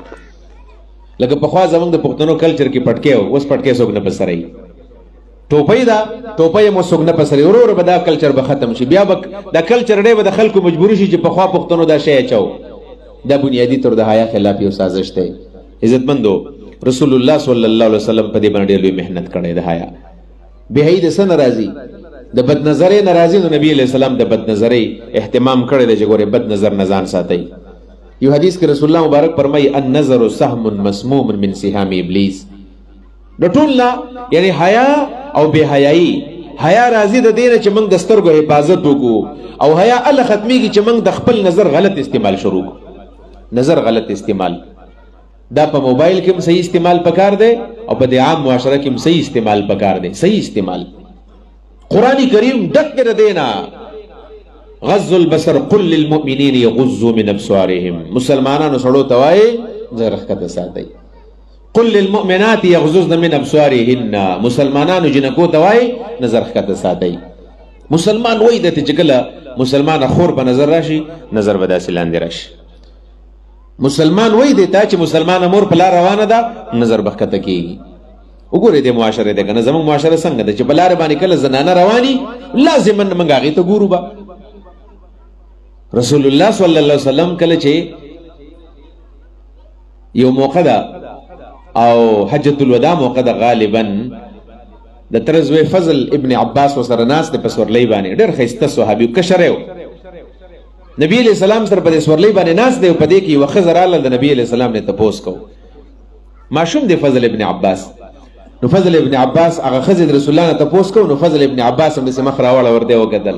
لکه پخوا زموږ د پښتنو کلچر کې پټکی و اوس پټکی څوک نه په سروي ټوپۍ ده ټوپۍ مو څوک نه په سروي ورو ورو به دا کلچر به ختم شي بیا به دا کلچر دی به د خلکو مجبوري شي چې پخوا پښتنو دا شی اچو دا بنیادي طور د حیا خلاف یو سازش دی عزتمندو رسول الله صلی الله علیه وسلم په دې باندې لوی مهنت کړی د حیا به هی د سن راضي د بد نظرې ناراضي نو نبی علیہ السلام د بد نظرې اهتمام کړی دی چې ګوره بد نظر نه ځان ساتي یو حدیث کې رسول الله مبارک فرمایي النظر سهم مسموم من سهام ابلیس د ټول نه یعنی حیا او بے حیايي حیا راضي د دینه چې موږ د سترګو حفاظت وکړو او حیا الله ختميږي چې موږ د خپل نظر غلط استعمال شروع نظر غلط استعمال دا په موبایل کې هم صحیح استعمال پکار دی او په عام معاشره کې هم صحیح استعمال پکار دی صحیح استعمال قرآن کریم ډک کړه دینا غض البصر قل للمؤمنین یغضوا من ابصارهم مسلمانانو سړو توای زرخته ساتي قل للمؤمنات یغضضن من ابصارهن مسلمانانو جنکو توای نظر خته ساتي مسلمان وای د تجکله مسلمان خور په نظر راشي نظر بداسې لاندې راشي مسلمان وای دیتا چې مسلمان امور په لار روانه ده نظر بخته کیږي وګورئ د معاشره ده کنه زموږ معاشره څنګه ده چې په لار باندې کله زنانه رواني لازما موږ هغې ته ګورو به رسول الله صلی الله علیه وسلم کله چې یو موقع ده او حجۃ الوداع موقع ده غالبا د ترزوی فضل ابن عباس وسره ناس د پسورلی باندې ډېر ښایسته صحابي کشر یو نبی علیہ السلام سره په سورلی باندې ناس دی په دې کې یو ښځه راغله د نبی علیہ السلام نه تپوس کو ماشوم دی فضل ابن عباس نو فضل ابن عباس هغه ښځې د رسول الله نه تپوس کو نو فضل ابن عباس هم داسې مخ راوړه ورته وکتل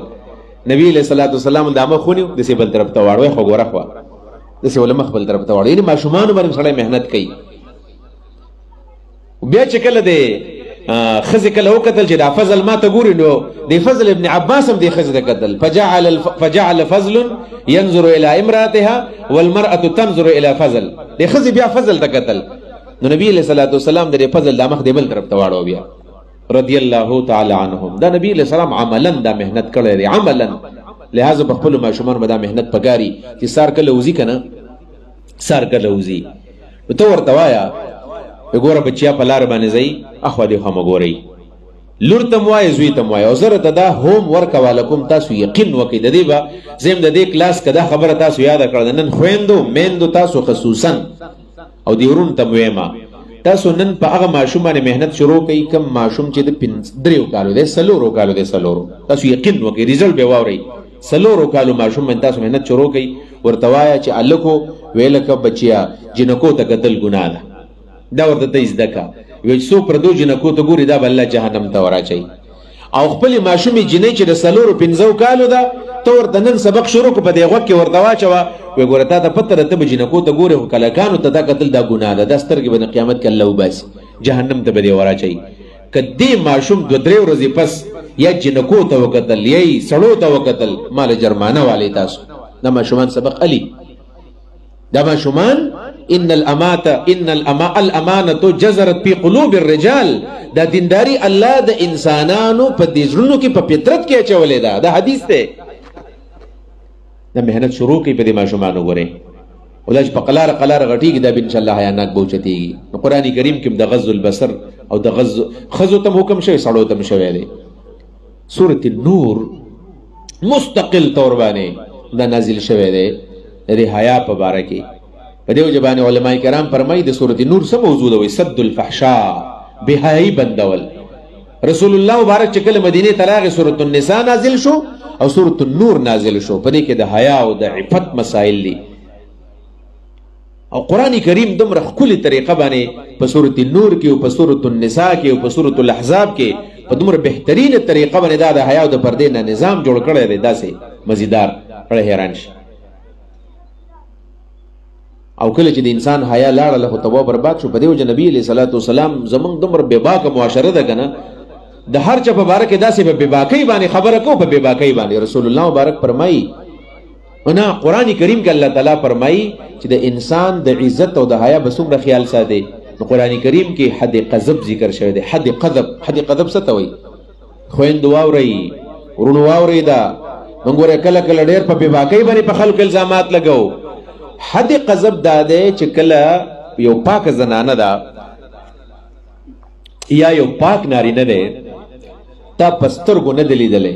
نبی علیہ الصلوۃ والسلام د مخ ونیو داسې بل طرف ته واړوي خو ګوره خو داسې ول مخ بل طرف ته واړوي یعنې ماشومانو باندې سړی محنت کوي بیا چې کله دی خزي کله وکتل چې دا فضل ما ته ګوري نو دی فضل ابن عباس هم دی خزي ته کتل فجعل فضل ينظر الى امراتها والمرأة تنظر الى فضل دی خزي بیا فضل ته کتل نو نبی علیہ الصلوۃ والسلام د فضل د مخ دی بل طرف ته واړو بیا رضی الله تعالی عنهم دا نبی علیہ السلام عملا دا محنت کړی دی عملا لہذا په خپل ماشومان به دا محنت پکاري چې سار کله وزي کنه سار کله وزي ته ورته وایا وګوره بچیا په لار باندې ځي اخوا دې هم وګورئ لور ته وایي زوی ته وایي او زه ته دا هوم ورک والکم تاسو یقین وکړئ د دې به زم د دې کلاس کدا خبره تاسو یاد کړئ نن خويندو میندو تاسو خصوصا او دیورون ته ویما تاسو نن په هغه ماشوم باندې مهنت شروع کړئ کم ماشوم چې د 3 کالو دی 4 کالو دی 4 تاسو یقین وکړئ رزلټ به واورئ 4 کالو ماشوم باندې تاسو مهنت شروع کړئ ورته وایا چې الکو ویلکه بچیا جنکو ته قتل ګناه ده دا ورته ته زده کا وی څو پردو جنکو ته ګوري دا بل جهنم ته وراچي او خپل ماشومې جنې چې د 4 کالو ده ته ورته نن سبق شروع کو په دې وخت کې ورته واچوه وی ګوره تا ته پته ده ته به جنکو ته ګورې خو کلکانو ته دا قتل دا ګناه ده دا سترګې به د قیامت کې الله وباسي جهنم ته به دې وراچي که دې ماشوم 2-3 ورځې پس یا جنکو ته وکتل یا سړو ته وکتل مال جرمانه والی تاسو دا ماشومان سبق علي دا ماشومان ان الامانه جزرت في قلوب الرجال دا دینداری الله د انسانانو په دې ژوندو کې په فطرت کې اچولې ده دا حدیث ده دا مهنت شروع کې په دې ماشومان وګوره ولج په قلار غټیږي دا ان شاء الله حیانات بوچتيږي نو قران کریم کې د غض البصر او د غض خذو تم حکم شوی سړو تم شوی دی سورۃ النور مستقل تور باندې دا نازل شوی دی د حیا په باره کې په دې وجبانه علماء کرام فرمایي د سورۃ النور څه موضوع ده وي سد الفحشاء بهایي بندول رسول الله مبارک چې کله مدینه ته راغی سورۃ النساء نازل شو او سورۃ النور نازل شو په دې کې د حیا او د عفت مسائل دي او قران کریم دومره خولي طریقه باندې په سورۃ النور کې او په سورۃ النساء کې او په سورۃ الاحزاب کې په دومره بهترینه طریقه باندې دا د حیا او د پردې نه نظام جوړ کړی دی داسې مزیدار کړه حیران شي او کله چې د انسان حیا لاړه له توبه برباد شو په دې وجه نبی علیہ الصلوۃ والسلام زمونږ دومره بېباکه معاشره ده کنه د هر چا په باره کې داسې په بېباکۍ باندې خبره کو په بېباکۍ باندې رسول الله مبارک فرمایي انا قران کریم کې الله تعالی فرمایي چې د انسان د عزت او د حیا به څومره خیال ساتي نو قرآن کریم کې حد قذب ذکر شوی دی. حد قذب څه ته وایي؟ خویندو واورئ، ورونو واورئ. دا موږ ګوره کله کله ډېر په بېباکۍ باندې په خلکو الزامات لګو. حد قذب دا دی چې کله یو پاک زنانه ده یا یو پاک نارینه دی، تا په سترګو نه دی لیدلی،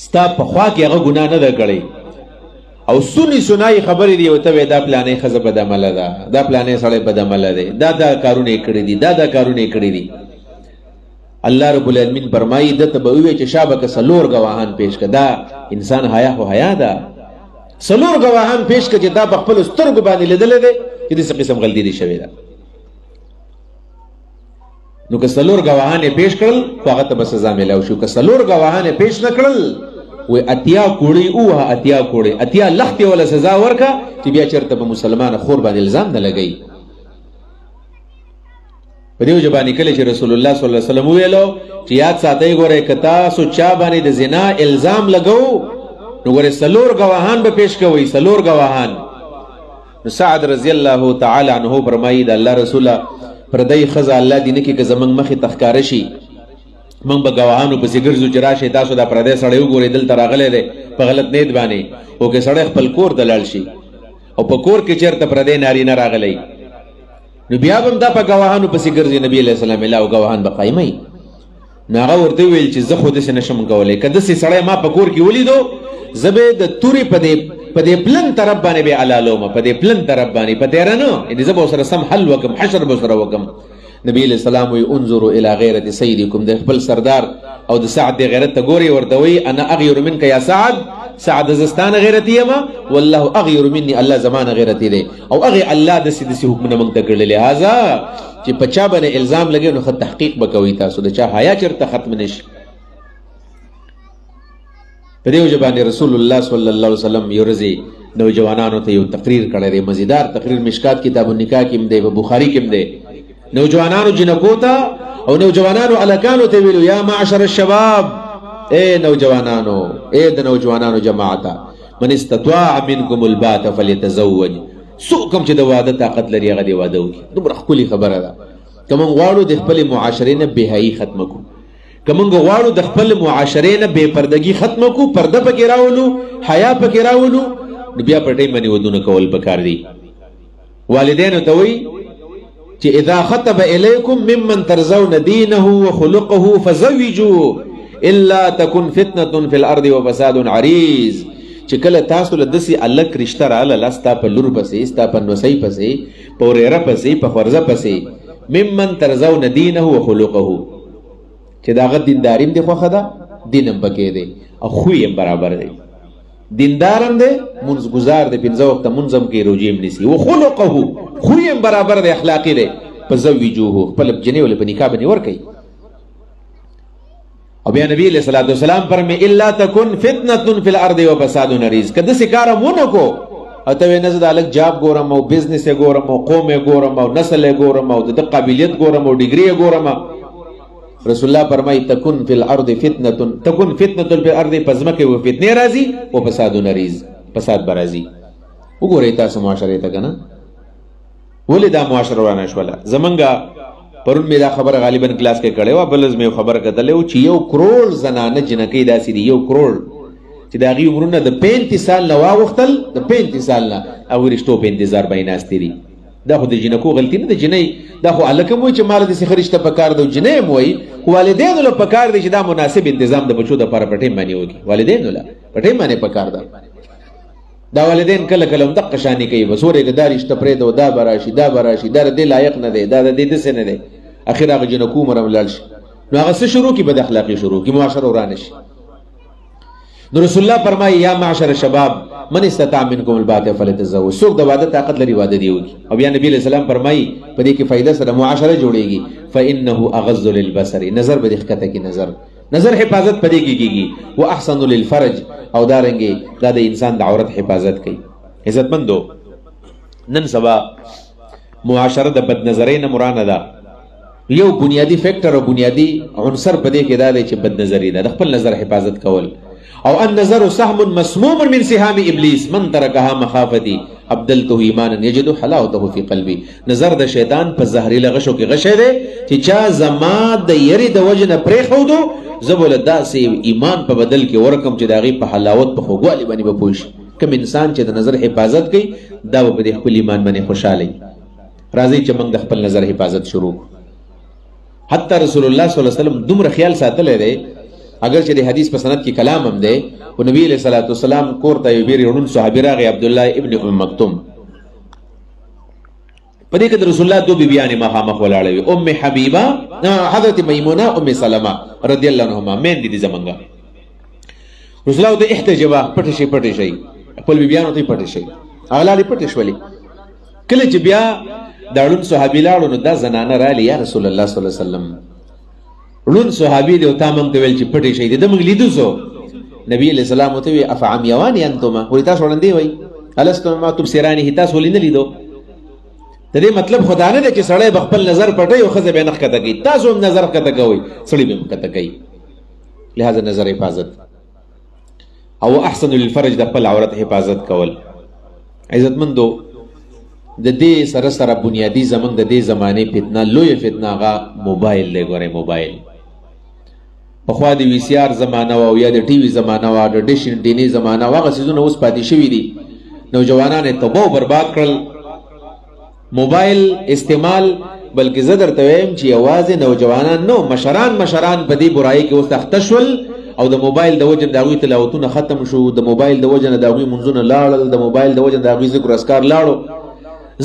ستا په خوا کې هغه ګناه نه ده کړی، او سنای خبرې دی ورته وایي دا پلانې ښځه بدعمله ده، دا پلانې سړی بدعمله دی، دا کارونه یې کړي دي، دا کارونه یې کړي دي. الله رب العالمین فرمایي دته به ووایي چې شابه که څلور ګواهان پیش کړه. دا انسان حیا خو حیا ده، څلور ګواهان پیش کړه چې دا په خپلو سترګو باندې لیدلی دی چې داسې قسم غلطي دي شوې ده. نو که څلور ګواهان یې پیش کړل خو هغه ته به سزا میلاو شي. که څلور ګواهان یې پیش نه کړل وایي اتیا کوړي اووه اتیا کوړي اتیا لختې وله سزا ورکړه چې بیا چېرته به مسلمانه خور باندې الزام نه لګوي. په دې وجه باندې کله چې رسول الله صلی الله علیه وسلم وویلو چې یاد ساتئ ګورئ که تاسو چا باندې د زنا الزام لګو نو ګورئ څلور ګواهان به پیش کوئ، څلور ګواهان. نو سعد رضی الله تعالی عنه فرمایي د الله رسوله پردی ښځه الله دې نه کړي که زموږ مخې ته ښکاره شي موږ به ګواهانو پسې ګرځو چې راشئ تاسو دا پردی سړی وګورئ دلته راغلی دی په غلط نیت باندې. او که سړی خپل کور ته لاړ شي او په کور کې چېرته پردی نارینه راغلی نو بیا به هم دا په ګواهانو پسې ګرځي. نبي علیه السلام ویل او ګواهان به قایموي. نو هغه ورته وویل چې زه خو داسې نشم کولی، که داسې سړی ما په کور کې ولیدو زه به د تورې په دې پلن طرف باندې به علالومه، په دې پلن طرف باندې په تیره نه، یعنې زه به ورسره سم حل وکړم، حشر به ورسره وکړم. نبي علیه السلام وایي انظروا الی غیرة سیدکم، د خپل سردار او د سعد د غیرت ته ګورئ، ورته وایي انا اغیر منک یا سعد، سعد زه ستانه غیرتي یم، والله اغیر مني، الله زمانه غیرتي دی. او هغې الله داسې حکمونه موږ ته کړي. لهذا چې په چا باندې الزام لګوي نو ښه تحقیق به کوئ تاسو، د چا حیا چېرته ختم نه شي. په دې وجه باندې رسول الله صلی الله علیه وسلم یو ورځې نوجوانانو ته یو تقریر کړی دی، مزیدار تقریر، مشکات کتاب النکاح کې هم دی، په بخاري کې هم دی. نوجوانانو جنکو ته او نوجوانانو الکانو ته ویلو یا معشر الشباب، اے نوجوانانو، اے د نوجوانانو جماعته، من استطاع منکم البات فلیتزوج، څوک هم چې د واده طاقت لري هغه دې واده وکړي. دومره ښکلې خبره ده. که موږ غواړو د خپلې معاشرې نه بېحیایي ختمه کړو، که موږ غواړو د خپل معاشرې نه بې پردګي ختمه کړو، پرده پکې راولو، حیا پکې راولو، نو بیا په ټیم باندې ودونه کول پکار دي. والدینو ته وایي چې اذا خطب الیکم ممن ترضون دینه وخلقه فزوجوه الا تكن فتنه فی الارض وفساد عریض، چې کله تاسو له داسې الک رشته راغله ستا په لور پسې، ستا په نوسۍ پسې، په ورېره پسې، په خورزه پسې، ممن ترضون دینه وخلقه، چې د هغه دینداري هم دې خوښه ده، دین هم پکې دی او خوی هم برابر دی، دیندار هم دی، منځ ګزار دی، پنځه وخته منځ هم کوي، روژې هم نیسي، وخلقه، خوی هم برابر دی، اخلاقي دی. فزوجوه، خپله جنې ولې په نکاح باندې ورکوي. او بیا نبی علیہ الصلوۃ والسلام فرمایي الا تکن فتنه فی الارض وفساد عریض، که داسې کار هم ونه کو او ته وایې نه زه د هلک جاب ګورم او بزنس یې ګورم او قوم یې ګورم او نسل یې ګورم او د ده قابلیت ګورم او ډګري یې ګورم. رسول الله فرمایي تکن فی الارض فتنه، تکن فتنه فی الارض، په ځمکې و فتنې راځي او فساد عریض، فساد به راځي. وګورئ تاسو معاشرې ته که نه ولې دا معاشره ورانه شوله. زمونږ پرون مې دا خبره غالبا کلاس کې کړې وه، بل ورځ مې خبره کتلی و چې 1 کروڑ زنانه جنکۍ داسې دي، 1 کروڑ چې د هغې عمرونه د 35 سال نه واوښتل، د 35 سال نه هغوی رشتو په انتظار باندې ناستې دي. دا خو د جنکو غلطي نه ده، جنۍ دا خو هلک هم وایي چې ماله داسې ښه رشته پکار ده، جنۍ هم وایي، خو والدینو له پکار دی چې دا مناسب انتظام د بچو دپاره په ټیم باندې وکړي. والدینو له په ټیم باندې پکار ده. دا والدین کله کله هم دقه شانې کوي، بس ورېږه دا رشته پرېږده، دا به راشي، دا به راشي، دا د دې لایق نه دی، دا د دې داسې نه دی، اخر هغه جنکو عمر هم لاړ شي. نو هغه څه شروع کړي؟ بد اخلاقي شروع کړي، معاشره ورانه شي. نو رسول الله فرمایي یا معشر شباب من استطاع منکم الباء فلیتزوج، څوک د واده طاقت لري واده دی وکړي. او بیا نبی علیہ السلام فرمایي په دې کې فایده سره معاشره جوړېږي، فانه اغض للبصر، نظر به دې ښکته کړي، نظر حفاظت په دې کې کېږي، واحسن للفرج، او دارنګې دا د انسان د عورت حفاظت کوي. عزتمندو، نن سبا معاشره د بد نظرۍ نه مرانه ده. یو بنیادی فیکٹر او بنیادی عنصر په دې کې دا دی چې بد نظري ده، د خپل نظر حفاظت کول. او النظر سهم مسموم من سهام ابلیس من ترکها مخافتی، ابدلته ایمانا یجد حلاوته فی قلبی. نظر د شیطان په زهري غشو کې غشه دی چې چا زما د یری د وجه نه پرېښودو زه به له داسې ایمان په بدل کې ورکم چې د هغې په حلاوت په خوږوالي باندې به پوه شي. کوم انسان چې د نظر حفاظت کوي دا به په دې خپل ایمان باندې خوشحاله وي. راځئ چې موږ د خپل نظر حفاظت شروع. حتی رسول الله صلی الله علیه وسلم دومره خیال ساتلی دی، اگر چې د حدیث په سند کې کلام هم دی، خو نبی علیه الصلاة والسلام کور ته یو بیر ړوند صحابي راغی، عبدالله ابن ام مکتوم. په دې کې د رسول الله دو بیبیانې مخامخ ولاړې وې، ام حبیبه، حضرت میمونه، ام سلمه رضی الله عنهما، میندې دي زمونږ. رسول الله ورته احتجبا، پټې شئ پټې شئ، خپل بیبیانو ته یې پټې شئ. هغه لاړې پټې شولې. کله چې بیا دا ړوند صحابي لاړو نو دا زنانه راغلې، یا رسول الله صلی الله علیه وسلم ړوند صحابي دی او تا موږ ته ویل چې پټې شئ، د موږ لیدو سو. نبی علیہ السلام ورته وی افعمیوان انتما، وایي تاسو وړاندې وایي الستم ما تبصرانه، تاسو ولې نه لیدو؟ د دې مطلب خدا نه دی چې سړی به خپل نظر پټوي او ښځه به یې نه ښکته کوي. تاسو هم نظر ښکته کوئ، سړی به هم ښکته کوي. لہذا نظر حفاظت او احسن للفرج، د خپل عورت حفاظت کول. عزتمندو، د دې سره سره بنیادی زمونږ د دې زمانې فتنه، لویه فتنه هغه موبایل دی. ګورئ موبایل پخوا د وی سی آر زمانه وه او یا د ټي وي زمانه وه، د ډش انټینې زمانه وه، هغه څیزونه اوس پاتې شوي دي. نوجوانان یې تباه او برباد کړل. موبایل استعمال بلکې زه درته وایم چې یوازې نوجوانان نو، مشران په دې برایي کې اوس اخته شول او د موبایل د وجه نه د هغوی تلاوتونه ختم شو، د موبایل د وجه نه د هغوی منځونه لاړل، د موبایل د وجه نه د هغوی ذکر اذکار لاړو.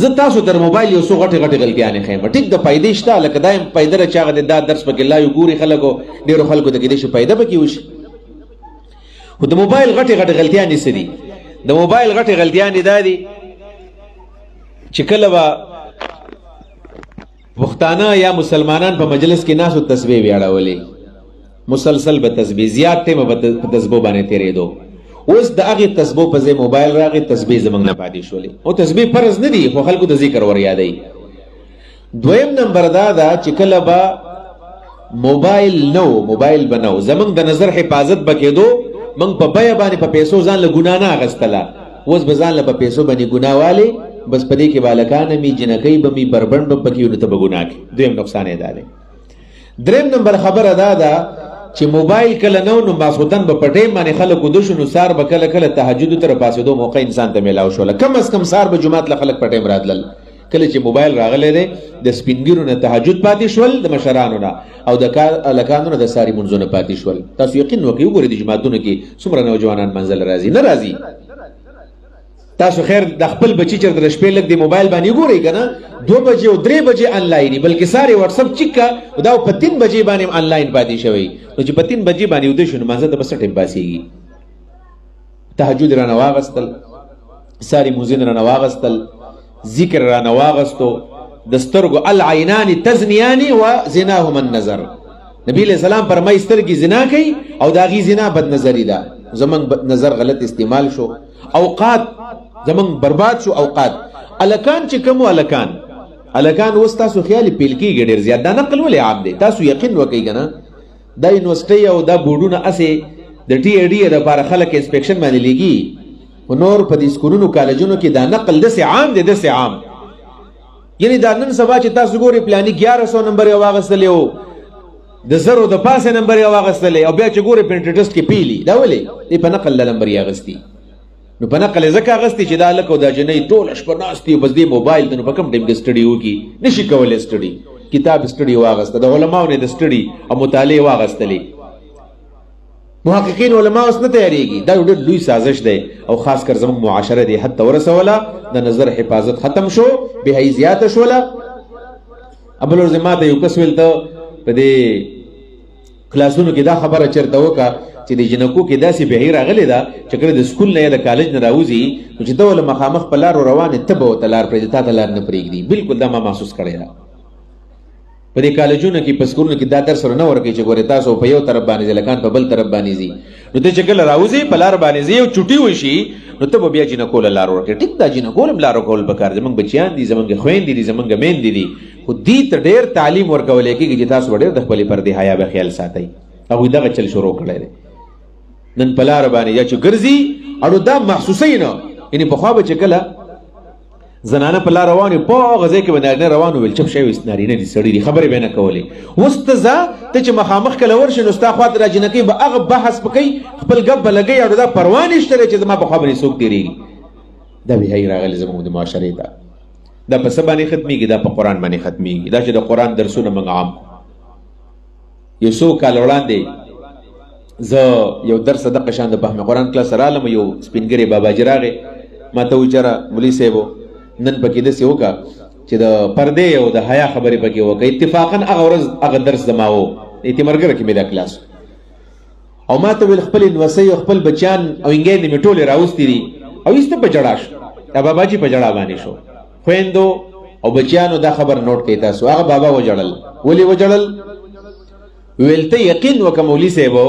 زه تاسو در موبایل یو څو غټې غټې غلطیانې ښیم. ټیک د فایدې شته، لکه دا یم فایده ده چې هغه دا درس پکې لایو ګوري خلکو، ډېرو خلکو ته کېدای شي فایده پکې وشي. خو د موبایل غټې غټې غلطیانې څه دي؟ د موبایل غټې غلطیانې دا دي چې کله به پښتانه یا مسلمانان په مجلس کې ناست او تسبیح ویاړولې، مسلسل به تسبیح، زیات ټیمه به په تسبیح باندې تېرېدو. اوس د هغې تسبیح په ځای موبایل راغی، تسبیح زموږ نه پاتې شولې. او تسبیح فرض نه دي، خو خلکو د ذکر ور یادوي. دویم نمبر دا ده چې کله به موبایل نه و، موبایل به نه و، زموږ د نظر حفاظت به کېدو، موږ په بیه باندې په پیسو ځان له ګناه نه اخیستله. اوس به ځان له په پیسو باندې ګناه والې، بس په دې کې بالکانه می، جنکۍ به می، بربند به پکې نو ته به ګناه کې. دویم نقصان یې دا دی. دریم نمبر خبره دا ده چې موبایل کله نو نو ماسخوتن به په ټیم باندې خلک وده شو، نو سهار به کله کله تهجد تر پاسېدو موقع انسان ته میلاو شوله. کم از کم سهار به جومات له خلک په ټیم راتلل. کله چې موبایل راغلی دی، د سپین ږیرو نه تهجد پاتې شول، د مشرانو نه او د هلکانو نه د ساري منځونه پاتې شول. تاسو یقین وکړئ، وګورئ د جوماتونو کې څومره نوجوانان منزل راځي، نه راځي. تاسو خیر د خپل بچی چېرته د شپې لږ د موبایل باندې ګورئ که نه، 2 بجې او 3 بجې آنلاین، بلکې ساري وټسپ چیک کا دا په 3 بجې باندې آنلاین پاتې شوی. نو چې په 3 بجې باندې وده شو نو مانځه ته به څه ټیم پاسېږي؟ تهجد رانه واغستل، ساري مونځونه رانه واغستل، ذکر رانه واغستو. د سترګو العینان تزنیان و زناهما النظر. نبی علیہ السلام فرمایي سترګې زنا کوي او د هغې زنا بد نظري ده. زمونږ نظر غلط استعمال شو، اوقات زمونږ برباد شو. اوقات الکان چې کوم الکان اوس تاسو خیال پیل کېږي ډېر زیات. دا نقل ولې عام دی؟ تاسو یقین وکئ که نه، دا یونیورسټۍ او دا بورډونه هسې د ټي اې ډي لپاره خلک انسپېکشن باندې لګي، خو نور په دې سکولونو کالجونو کې دا نقل داسې عام دی، داسې عام. یعنې دا نن سبا چې تاسو ګورئ پلاني 1100 نمبر یې واغېستلی و، د 1000 د پاسه نمبر یې واغېستلی، او بیا چې ګورئ پینټر ټسټ کې پیلي. دا ولې؟ دې په نقل له نمبر یې اغېستي. نو په نقل یې ځکه اغېستي چې دا هلک او دا جنۍ ټوله شپه ناست دي، بس دې موبایل ته نو په کوم ټایم کې سټډي وکړي؟ نشي کولی سټډي. کتاب سټډي واغېسته، د علماو نه د سټډي او مطالعې واغېستلې. محققین علما اوس نه تیارېږي. دا یو ډېر لوی سازش دی او خاص کر زموږ معاشره دې حد ته ورسوله. د نظر حفاظت ختم شو، بېحیي زیاته شوله. بل ورځ ما ته یو کس ویل ته په دې کلاسونو کې دا خبره چېرته وکړه چې د جنکو کې داسې بېحیي راغلې ده چې کله د سکول نه یا د کالج نه راوځي نو چې ته ولې مخامخ په لارو روانې، ته به ورته لار پرېږدي، تا ته لار نه پرېږدي. بلکل دا ما محسوس کړی ده. په دې کالجونو کې په سکولونو کې دا درس ور نه ورکوي چې ګورې تاسو په یو طرف باندې ځئ، لکان په بل طرف باندې ځي. نو ته چې کله راوځې په لار باندې ځې او چوټي وشي نو ته به بیا جنکو له لار ورکوې. ټیک دا جنکو هم لار ورکول پکار. زموږ بچیان دي، زموږ خویندې دي، زموږ میندې دي، خو دې ته ډېر تعلیم ورکولی کېږي چې تاسو به ډېر د خپلې پردې حیا به خیال ساتئ. هغوی دغه چل شروع کړی دی. نن په لاره باندې یا چې ګرځي اړو دا محسوسوي نه. یعنې پخوا به چې کله زنانه په لار روانې په غځای کې به نارینه روان ویل چپ شوي نارینه دي سړي دي خبرې به نه کولې. اوس ته ځه ته چې مخامخ کله ورشې نو ستا خوا ته را جنکۍ به هغه بحث به کوي خپل ګپ به لګوي او دا پروا نشته دی چې زما په خوا باندې څوک تېرېږي. دا بېحیي راغلی زموږ د معاشرې ته. دا په څه باندې ختمېږي؟ دا په قرآن باندې ختمېږي. دا چې د قرآن درسونه موږ عام یو څو کال وړاندې زه یو درس دغه شان د فهم قرآن کلاس رالم یو سپینګرې باباجي راغی ما ته وویل چېره مولوي صاحب نن پکې داسې وکړه چې د پردې او د حیا خبرې پکې وکړه. اتفاقا هغه ورځ هغه درس زما و اتمرګره کې مې دا کلاس او ما ته ویل خپل نوسۍ او خپل بچیان او انګېندې مې ټولې راوستي دي او ایسته په جړا شو. دا باباجي په جړا باندې شو. خویندو او بچیانو دا خبر نوٹ کړئ تاسو. هغه بابا وجړل. ولې وجړل؟ ویل ته یقین وکړه مولوي صاحبو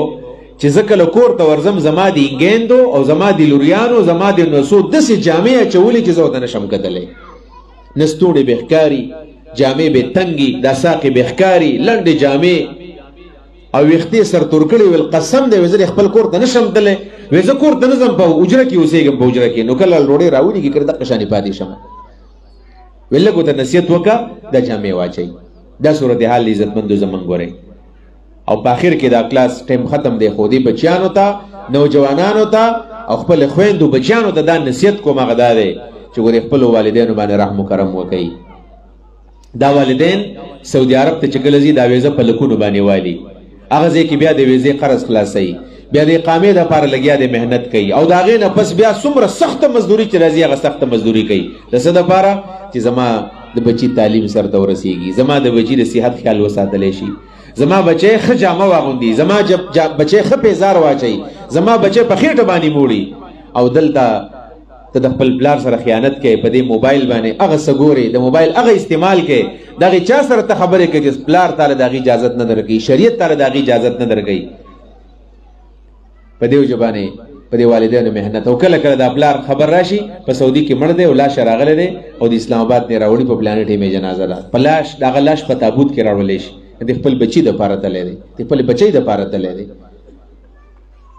چې زه کله کور ته ورځم زما د انګېندو او زما د لوریانو زما د نوسو داسې جامې اچولې چې زه ورته نشم کتلی. نه ستوڼې به ښکاري، جامې به تنګي، دا ساقې به ښکاري، لنډې جامې او ویښتې سر تور کړي. ویل قسم دی زه خپل کور ته نشم تللی. وی زه کور ته نه ځم په حجره کې اوسېږم په حجره کې نو کله ډوډۍ راولېږي که دغه شانې پاتې شم. ویل لږ ورته نصیحت وکړه دا جامې واچوئ. دا صورتحال عزتمندو زموږ ګورئ. او په آخر کې دا کلاس ټیم ختم دی خو دې بچیانو ته نوجوانانو ته او خپل خویندو بچیانو ته دا نصیحت کوم هغه دا دی چې ګورې خپلو والدینو باندې رحم و کرم وکوئ. دا والدین سعودي عرب ته چې کله ځي دا ویزه په لکونو باندې والي. هغه ځای کې بیا د ویزې قرض خلاصوي، بیا د اقامې دپاره لګیا دی محنت کوي او د هغې نه پس بیا څومره سخته مزدوري چې راځي هغه سخته مزدوري کوي. د څه دپاره؟ چې زما د بچي تعلیم سرته ورسېږي، زما د بچي د صحت خیال وساتلی شي، زما بچی ښه جامه واغوندي، زما بچی ښه پیزار واچوي، زما بچی په خېټه باندې موړي. او دلته ته د خپل پلار سره خیانت کوي په دې موبایل باندې هغه څه ګورې د موبایل هغه استعمال کوي د هغې چا سره ته خبرې کوي چې پلار تاله د هغې اجازت نه درکوي، شریعت تاله د هغې اجازت نه درکوي. په دې وجه باندې په دې والدینو محنت او کله کله دا پلار خبر راشي په سعودي کې مړ دی او لاش راغلی دی او د اسلام آباد نه راوړي په پلانې ټیمې جنازه ده په لاش د هغه لاش په تابوت کې راوړلی شي د خپل بچي دپاره تللی دی د خپل بچی دپاره تللی دی.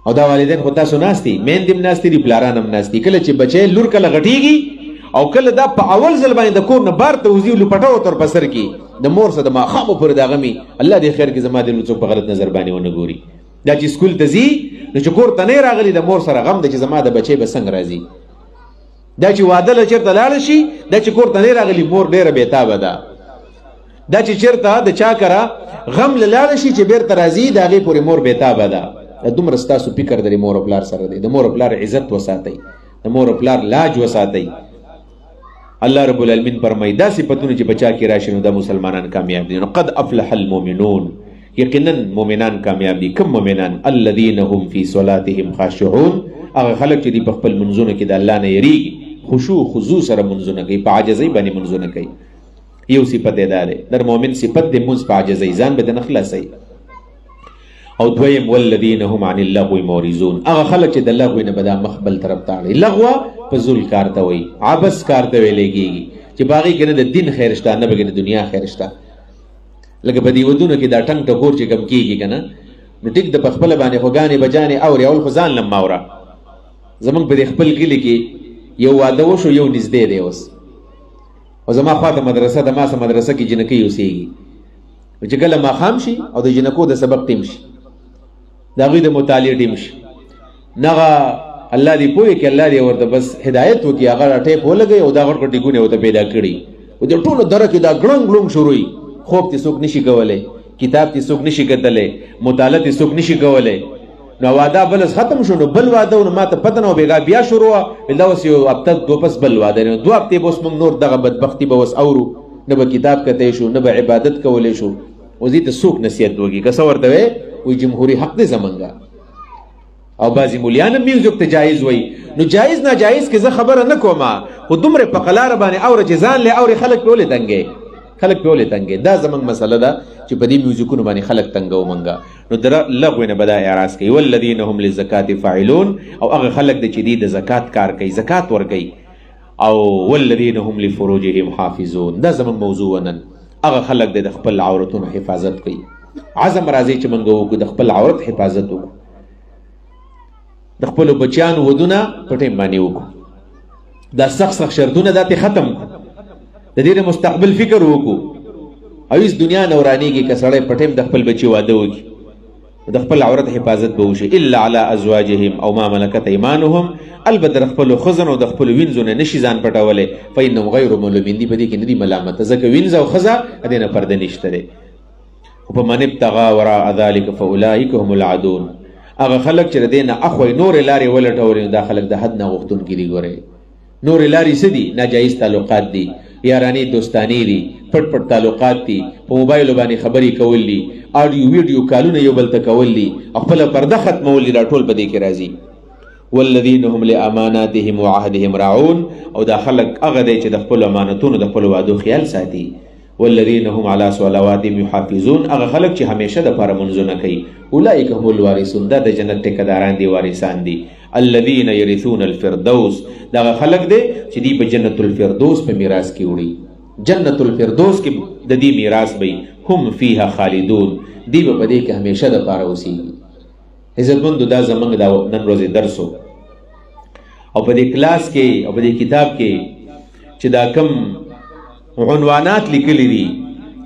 او دا والدین خو تاسو ناست دي میندې هم ناستې دي پلاران هم ناست دي. کله چې بچی لور کله غټېږي او کله دا په اول ځل باندې د کور نه بار ته وځي لپټه ورته پر سر کي د مور سره د ماښامو پورې د هغه مې الله دې خیر کړي زما د څوک په غلط نظر باندې ونه ګوري. دا چې سکول ته ځي نو چې کور ته نه راغلی د مور سره غم دی چې زما د بچی به څنګه راځي. دا چې واده له چېرته لاړه شي دا چې کور ته نه راغلی مور ډېره بېتابه ده. دا چې چېرته د چا کره غم له لاړه شي چې بېرته راځي د هغې پورې مور بېتابه ده. دومره ستاسو فکر د مور او پلار سره دی. د مور او پلار عزت وساتئ، د مور او پلار لاج وساتئ. الله رب العالمین فرمایي دا صفتونه چې بچا کې راشي نو دا مسلمانان کامیاب دي. نو قد افلح المؤمنون، یقینا مؤمنان کامیاب دي. کوم مؤمنان؟ الذین هم فی صلاتهم خاشعون، هغه خلک چې دي په خپل منځونو کې د الله نه یریږي، خشوع خضوع سره منځونه کوي، په عاجزۍ باندې منځونه کوي. یو صفت یې دا دی در مؤمن صفت د منځ په عاجزۍ ځان به د نه خلاصوي. او دویم والذین هم عن اللغو معرضون، هغه خلک چې د لغو نه به دا مخ بل طرف ته اړوي. لغوه فضول کار ته وایي، عبث کار ته ویلی کېږي چې په هغې کې نه د دین خیر شته نه به د دنیا خیر شته. لکه په دې ودونو کې دا ټنګ ټکور چې کم کېږي که نه نو ټیک د په خپله باندې خو ګانې بجانې اورې اول خو ځان لم اوره. زموږ په دې خپل کلي کې یو واده وشو یو نږدې دی اوس او زما خواته مدرسه د ما سره مدرسه کې جنکۍ اوسېږي چې کله ماښام شي او د جنکو د سبق ټیم شي د هغوی د مطالعې ټیم شي نغه الله دې پوهې کې الله دې ورته بس هدایت وکړي هغه ټیپ ولګوي او دا غټ غټ ډیګونه ورته پیدا کړي او د ټولو دره کې دا ګړنګ ګړنګ شروع وي. خوب ته څوک نشي کولی، کتاب ته څوک نشي کتلی، مطالعه ته څوک نشي کولی. نو واده بلس ختم شو نو بل واده نو ماته پته نه وه بیا شروع وه دا اوس یو هفته دوه پس بل واده نو 2 هفتې به اوس موږ نور دغه بدبختي به اوس اورو، نه به کتاب کتی شو نه به عبادت کولی شو. اوس دې ته څوک نصیحت وکړي که څه ورته وی وایي جمهوري حق دی زمونږه. او بعضې مولیان هم میوزیک ته جایز وایي. نو جایز ناجایز کې زه خبره نه کوم خو دومره په قلاره باندې اوره چې ځان لی اورې خلک پې ولې تنګې خلک پې ولې تنګې. دا زموږ مسله ده چې په دې میوزیکونو باندې خلک تنګو منګه. نو د لغوې نه به دا اعراض کوي والذین هم للزکات فاعلون، او هغه خلک دی چې دی د زکات کار کوي، زکات ورکوي. او والذین هم لفروجهم حافظون، دا زموږ موضوع نن. هغه خلک دی د خپل عورتونو حفاظت کوي. عزم راځي چې موږ وکړو د خپل عورت حفاظت وکړو، د خپلو بچیانو ودونه په ټیم باندې وکړو. دا سخت شرطونه دا ته ختم د دې مستقبل فکر وکړو او اس دنیا نورانیږي که سړی پټیم د خپل بچي واده وکړي د خپل عورت حفاظت به وشي الا علی ازواجهم او ما ملکت ایمانهم البته د خپلو ښځو او د خپلو وینځو نه نشي ځان پټولی فانهم غیر ملومین دي په دې کې نه دي ملامته ځکه وینځ او ښځه د دې نه پرده نشته دی خو په من ابتغا وراء ذلک فاولئک هم العادون هغه خلک چې د دې نه اخوی نورې لارې ولټولې نو دا خلک د حد نه غوښتونکي دي ګورئ نورې لارې څه دي ناجایز تعلقات دي یارانی دوستانی دي پټ پټ تعلقات دي په موبایل باندې خبرې کول دي آډیو ویډیو کالونه یو بل ته کول دي خپل پرده ختمول دي دا ټول په دې کې راځي والذین هم لاماناتهم وعهدهم راعون او دا خلک هغه دی چې د خپل امانتونو د خپل وعدو خیال ساتي والذین هم علی صلواتهم یحافظون هغه خلک چې همیشه د پاره منځونه کوي اولئک هم الوارثون دا د جنت ټیکداران دي وارثان دي الذين يرثون الفردوس دا خلق دي چې دی په جنت الفردوس په میراث کې وړي جنت الفردوس کې د دې میراث به هم فيها خالدون دی په دې کې همیشه د پاره اوسېږي عزتمند دا زمنګ دا نن ورځې درسو او په دې کلاس کې او په دې کتاب کې چې دا کم عنوانات لیکلي دي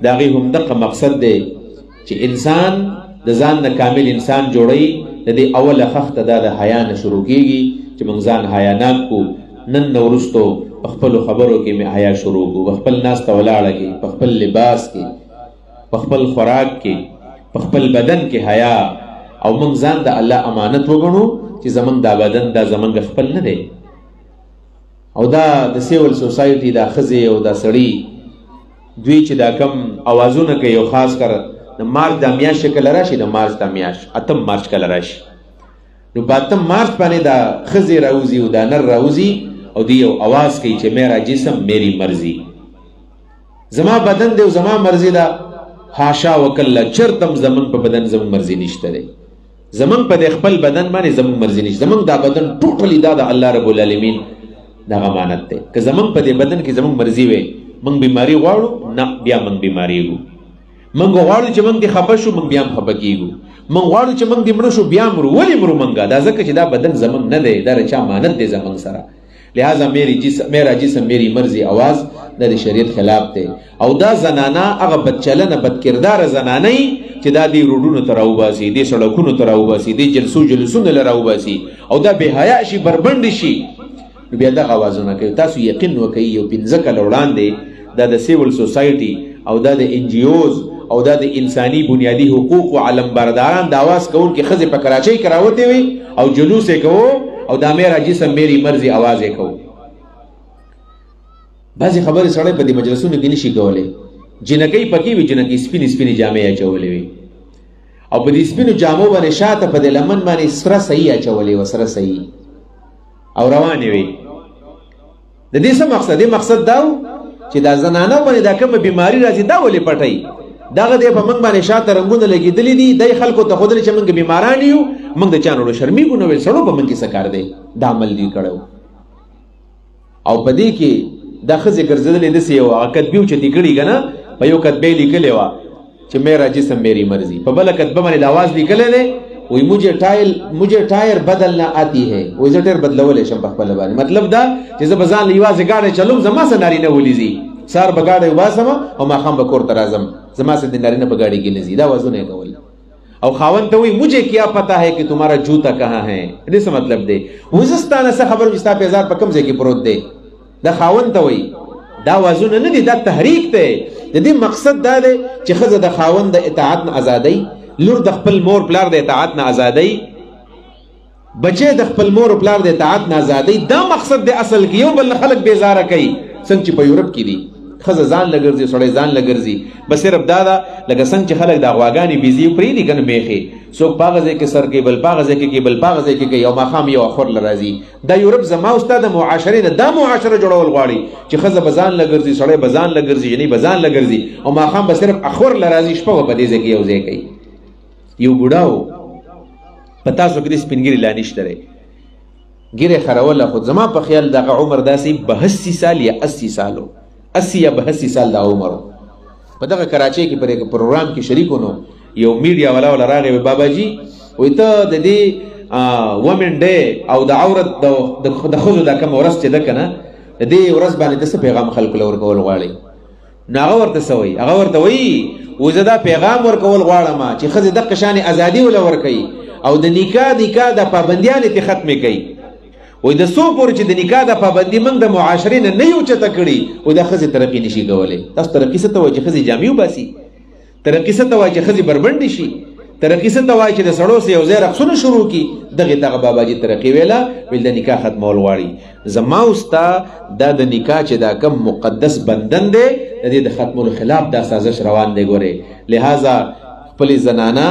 دا غي هم دغه مقصد دی چې انسان د ځان نه کامل انسان جوړي د دې اوله خخته دا د حیا نه شروع کیږي چې موږ ځان حیا ناک کو نن نورستو خپل خبرو کې مې حیا شروع کو خپل ناس ته ولاړه کې خپل لباس کې خپل خوراک کې خپل بدن کې حیا او موږ ځان د الله امانت وګڼو چې زمونږ دا بدن دا زمونږ خپل نه دی او دا د سیول سوسایټي دا ښځې او دا سړي دوی چې دا کم اوازونه کوي او خاص کر د مارچ د میاشت کله راشي د مارچ د میاشت اتم مارچ کله راشي نو په اتم مارچ باندې دا ښځې راوځي او دا نر راوځي او دی یو اواز کوي چې میرا جسم میری مرضی زما بدن دی او زما مرضی دا حاشا وکلا چرتم زمن په بدن زمون مرضی نشته دی زمون په خپل بدن باندې زمون مرضی نشته زمون دا بدن ټوټلی دا د الله رب العالمین دا امانت دی که زمون په دې بدن کې زمون مرضی وي موږ بیماری غواړو نه بیا موږ بیماری وو موږ غواړو چې موږ دې خپه شو موږ بیا هم خپه کیږو موږ غواړو چې موږ دې مړ شو بیا مرو ولې مرو موږ دا ځکه چې دا بدن زمون نه دی دا رچا امانت دی زمون سره لہذا میرا جسم میری مرضی आवाज د شریعت خلاف دی او دا زنانا هغه بدچلنه بدکردار زنانه چې دا دی روډونو ته راوباسي دی سړکونو ته راوباسي دی جلسونو له راوباسي او دا بے حیا شي بربند شي بیا دا आवाजونه کوي تاسو یقین وکړئ یو 15 کال وړاندې دا د سیول سوسایټي او دا د ان جی اوز او دا د انساني بنیادی حقوق او علمبرداران د आवाज کوونکې خزه په کراچۍ کراوته وي او جلوس یې کوو او دا میرا جسم میری مرضی आवाज یې کوو بعضې خبرې سړی په دې مجلسونو کې نشي کولی جنکۍ پکې وي جنکۍ سپینې جامې اچولې وي او په دې سپینو جامو باندې شاته په دې لمن باندې سره صحیح اچولې وه سره صحیح او روانې وي د دې څه مقصد دی مقصد دا و چې دا زنانه باندې دا کومه بیماري راځي دا ولې پټوي دغه دی په موږ باندې شاته رنګونه لګېدلي دي دی خلکو ته ښودلي چې موږ بیماران یو موږ د چا نورو شرمېږو نه ویل سړو په موږ کې څه کار دی دا عمل دوی کړی او په دې کې دا ښځې ګرځېدلې داسې یو هغه کتبې و چې دې کړي که نه په یو کتبه یې لیکلې وه چې میرا جسم میری مرضی په بله کتبه باندې د اواز لیکلی دی وی مجھے ټایر بدلنا آتی ہے وی زه ټایر بدلولی شم په خپله باندې مطلب دا چې زه به ځان له یوازې ګاډی چلوم زما څه نارینه ولیځي سهار به ګاډی وباسم او ماښام به کور ته راځم زما څه د نارینه په ګاډي کې نه ځي دا وازونه یې کول او خاوند ته وی مجھے کیا پتا ہے کہ تمہارا جوتا کہاں ہے دې څه مطلب دی وی زه ستا نه څه خبر چې ستا پیزار په کوم ځای کې پروت دی دا خاوند ته وی دا وازونه نه دي دا تحریک دی د دې مقصد دا دی چې ښځه د خاوند د اطاعت نه ازادۍ لور د خپل مور پلار د اطاعت نه ازادۍ بچی د خپل مور پلار د اطاعت نه ازادۍ دا مقصد دی اصل کې یو بل خلک بیزاره کوي څنګه چې په یورپ کې دي ښځه ځان لګرځي سړی ځان لګرځي بس صرف دا ده لکه څنګه چې خلک د غواګانې بیزي پرېږدي که نه میخې څوک په هغه ځای کې سر کوي بل په هغه ځای کې کوي بل په هغه ځای کې کوي او ماښام یو اخور له راځي دا یورپ زما او ستا د معاشرې نه دا معاشره جوړول غواړي چې ښځه به ځان لګرځي سړی به ځان لګرځي جنۍ به ځان لګرځي او ماښام به صرف اخور له راځي شپه به په دې ځای کې یو ځای کوي یو بوډا و په تاسو کې د سپینګیري لا نشته دی ګیرې خروله خو زما په خیال دغه عمر داسې 82 سال یا 80 سالو 80 یا 82 سال دا عمر په دغه کراچۍ کې پر پروګرام کې شریک ونو یو میډیا والا راغی بابا جی وایي ته د دې ومن ډے او د عورت د ښځو دا کومه ورځ چې ده که نه د دې ورځ باندې څه پیغام خلکو له ورکول غواړي؟ نو هغه ورته څه وایي؟ هغه ورته وایي و زه دا پیغام ورکول غواړم چې ښځې دغه شانې ازادي وله ورکوي او د نکاح د پابندیانې ترې ختمې کوي. وایي د څو پورې چې د نکاح د پابندي موږ د معاشرې نه نه یو چته کړي وایي دا ښځې ترقي نشي کولی. تاسو ترقي څه ته وایي؟ چې ښځې جامې وباسي. ترقي څه ته وایي؟ چې ښځې بربنډې شي. ترقي څه ته وایي؟ چې د سړو سره یو ځای رقصونه شروع کړي. دغې ته هغه باباجي ترقي ویله، ویل د نکاح ختمول غواړي. زما او ستا دا د نکاح چې دا کم مقدس بندن دی د دې د ختمولو خلاف دا سازش روان دی. ګورې لہذا خپلې زنانه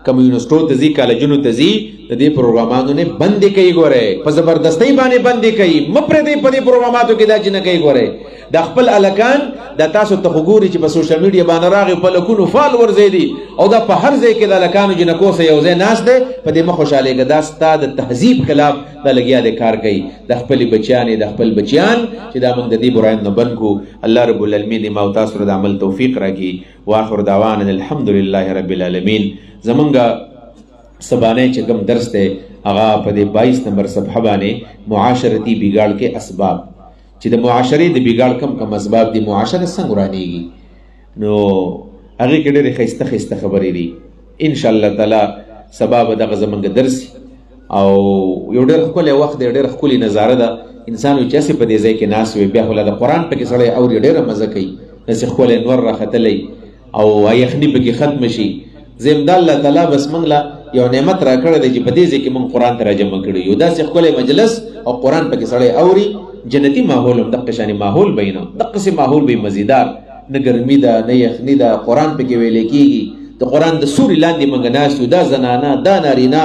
کوم یونیورسټو ته ځي، کالجونو ته ځي، د دې پروګرامانو نه بندې کوي. ګورې په زبردستۍ باندې بندې کوي. مه پرېږدئ په دې پروګراماتو کې دا چې نه کوي. ګورې دا خپل هلکان دا تاسو ته خو ګوري چې په سوشل میډیا باندې راغی په لکونو فالورز یې دي او دا په هر ځای کې د هلکانو جنکو سره یو ځای ناست دی. په دې مه خوشحالېږه، دا ستا د تهذیب خلاف دا لګیا دی کار کوي. د خپلې بچیانې د خپل بچیان چې دا موږ د دې برایانو نه بند کړو. الله رب العالمین دې ما او تاسو ته د عمل توفیق راکړي. واخر دعوانا الحمدلله رب العالمین. زمونږ سبانه چې کوم درس دی هغه په دې 22 نمبر صفحه باندې معاشرتي بګاړ کې اسباب، چې د معاشرې د بګاړ کم اسباب دي، معاشره څنګه ورانېږي، نو هغې کې ډېرې ښایسته خبرې دي. انشاءالله تعالی سبا به دغه زمونږ درس او یو ډېر ښکلی وخت دی، ډېر ښکلې نظاره ده. انسان وي چې هسې په دې ځای کې ناست وي، بیا خو لا د قرآن پکې سړی اوري ډېره مزه کوي، داسې ښکلی نور راختلی او یخني پکې ختمه شي. زم د الله تعالی بس موږ له یو نعمت را کړی دی چې په دې ځای کې موږ قرآن ته راجمع کړي یو. داسې ښکلی مجلس او قرآن پکې سړی اوري، جنتي ماحول هم دقه شانې ماحول به نه، دقسې ماحول به مزیدار، نه ګرمي ده نه یخني ده، قرآن پکې ویلی کېږي. د قرآن د سوري لاندې موږ ناست یو، دا زنانه دا نارینه،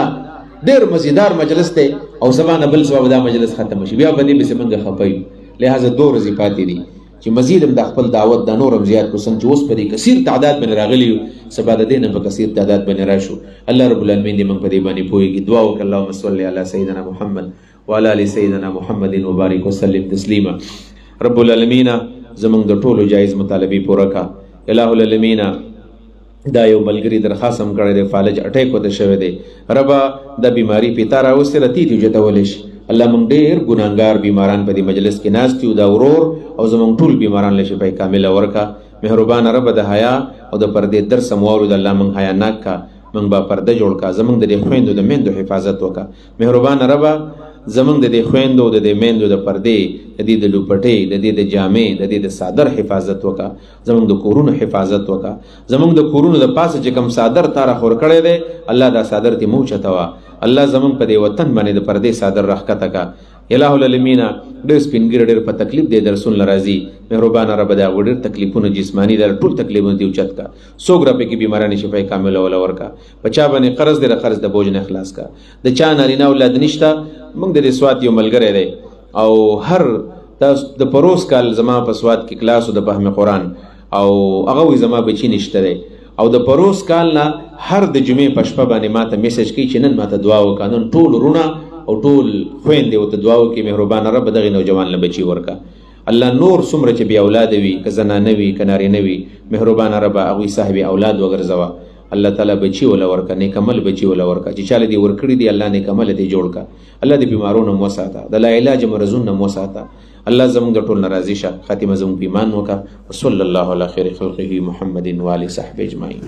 ډېر مزیدار مجلس دی. او سبا نه بل سبا به دا مجلس ختم شي، بیا په دې پسې موږ خفه یو. لہذا 2 ورځې پاتې دي چې مزید هم د خپل دعوت د نور هم زیات کړو، څنګه چې اوس په دې کثیر تعداد باندې راغلي یو، سبا د دې نه په کثیر تعداد باندې راشو. الله رب العالمین دې موږ په دې باندې پوهېږي. دعا وکړه اللهم صل علی سیدنا محمد وعلى آل سیدنا محمد وبارک وسلم تسلیما. رب العالمین زمونږ د ټولو جایز مطالبې پوره کا. الہ العالمین دا یو ملګري درخواست هم کړی دی، فالج اټیک ورته شوی دی. ربه دا بیماري پې تا راوستې رتیتې وجتولی شي. الله موږ ډېر ګناهګار بیماران په دې مجلس کې ناست یو، دا ورور او زموږ ټول بیماران له شفای کامله ورکه. مهربانه ربه د حیا او د پردې درس هم واورو، د الله موږ حیاناک کا، موږ به پرده جوړ کا، زموږ د دې خویندو د میندو حفاظت وکړه. مهربانه ربه زمونږ د دې خویندو د دې میندو د پردې، د دې د لوپټې، د دې د جامې، د دې د صادر حفاظت وکړه. زمونږ د کورونو حفاظت وکړه. زمونږ د کورونو د پاسه چې کوم صادر تا راخور کړی دی الله دا صادر دې مه اوچته وه. الله زمونږ په دې وطن باندې د پردې صادر راښکته که. الہ العالمین ډېر سپینګیره ډېر په تکلیف دی درسونه له راځي. مهربانه ربه د هغو ډېر تکلیفونه جسماني دا ټول تکلیفونه دې اوچت که. څوک را پکې بیمارانې شفای کامله وله ورکه. په چا باندې قرض دی د قرض د بوج نه خلاص که. د چا نارینه اولاد نشته، موږ د دې سوات یو ملګری دی او هر د پروس کال زما په سوات کې کلاسو د فهم قرآن او هغه وایي زما بچي نشته دی او د پروس کال نه هر د جمعې په شپه باندې ماته میسج کوي چې نن ماته دعا وکړه. نن ټول وروڼه او ټول خویندې ورته دعا وکړي مهربانه ربه دغې نوجوان له بچي ورکړه. الله نور څومره چې بې اولاده وي، که زنانه وي که نارینه وي، مهربانه ربه هغوی صاحب اولاد وګرځوه. الله تعالی بچي ولا ورکه، نیک عمل بچي ولا ورکه، چې چاله دې ورکړي دي الله نیک عمل دې جوړ کا. الله دې بیمارونو مو وساته، د لا علاج مرزونو مو وساته. الله زموږ د ټول ناراضي شه، خاتمه زموږ په ایمان وکړه. وصلی الله علی خیر خلقه محمد و آله صحبه اجمعین.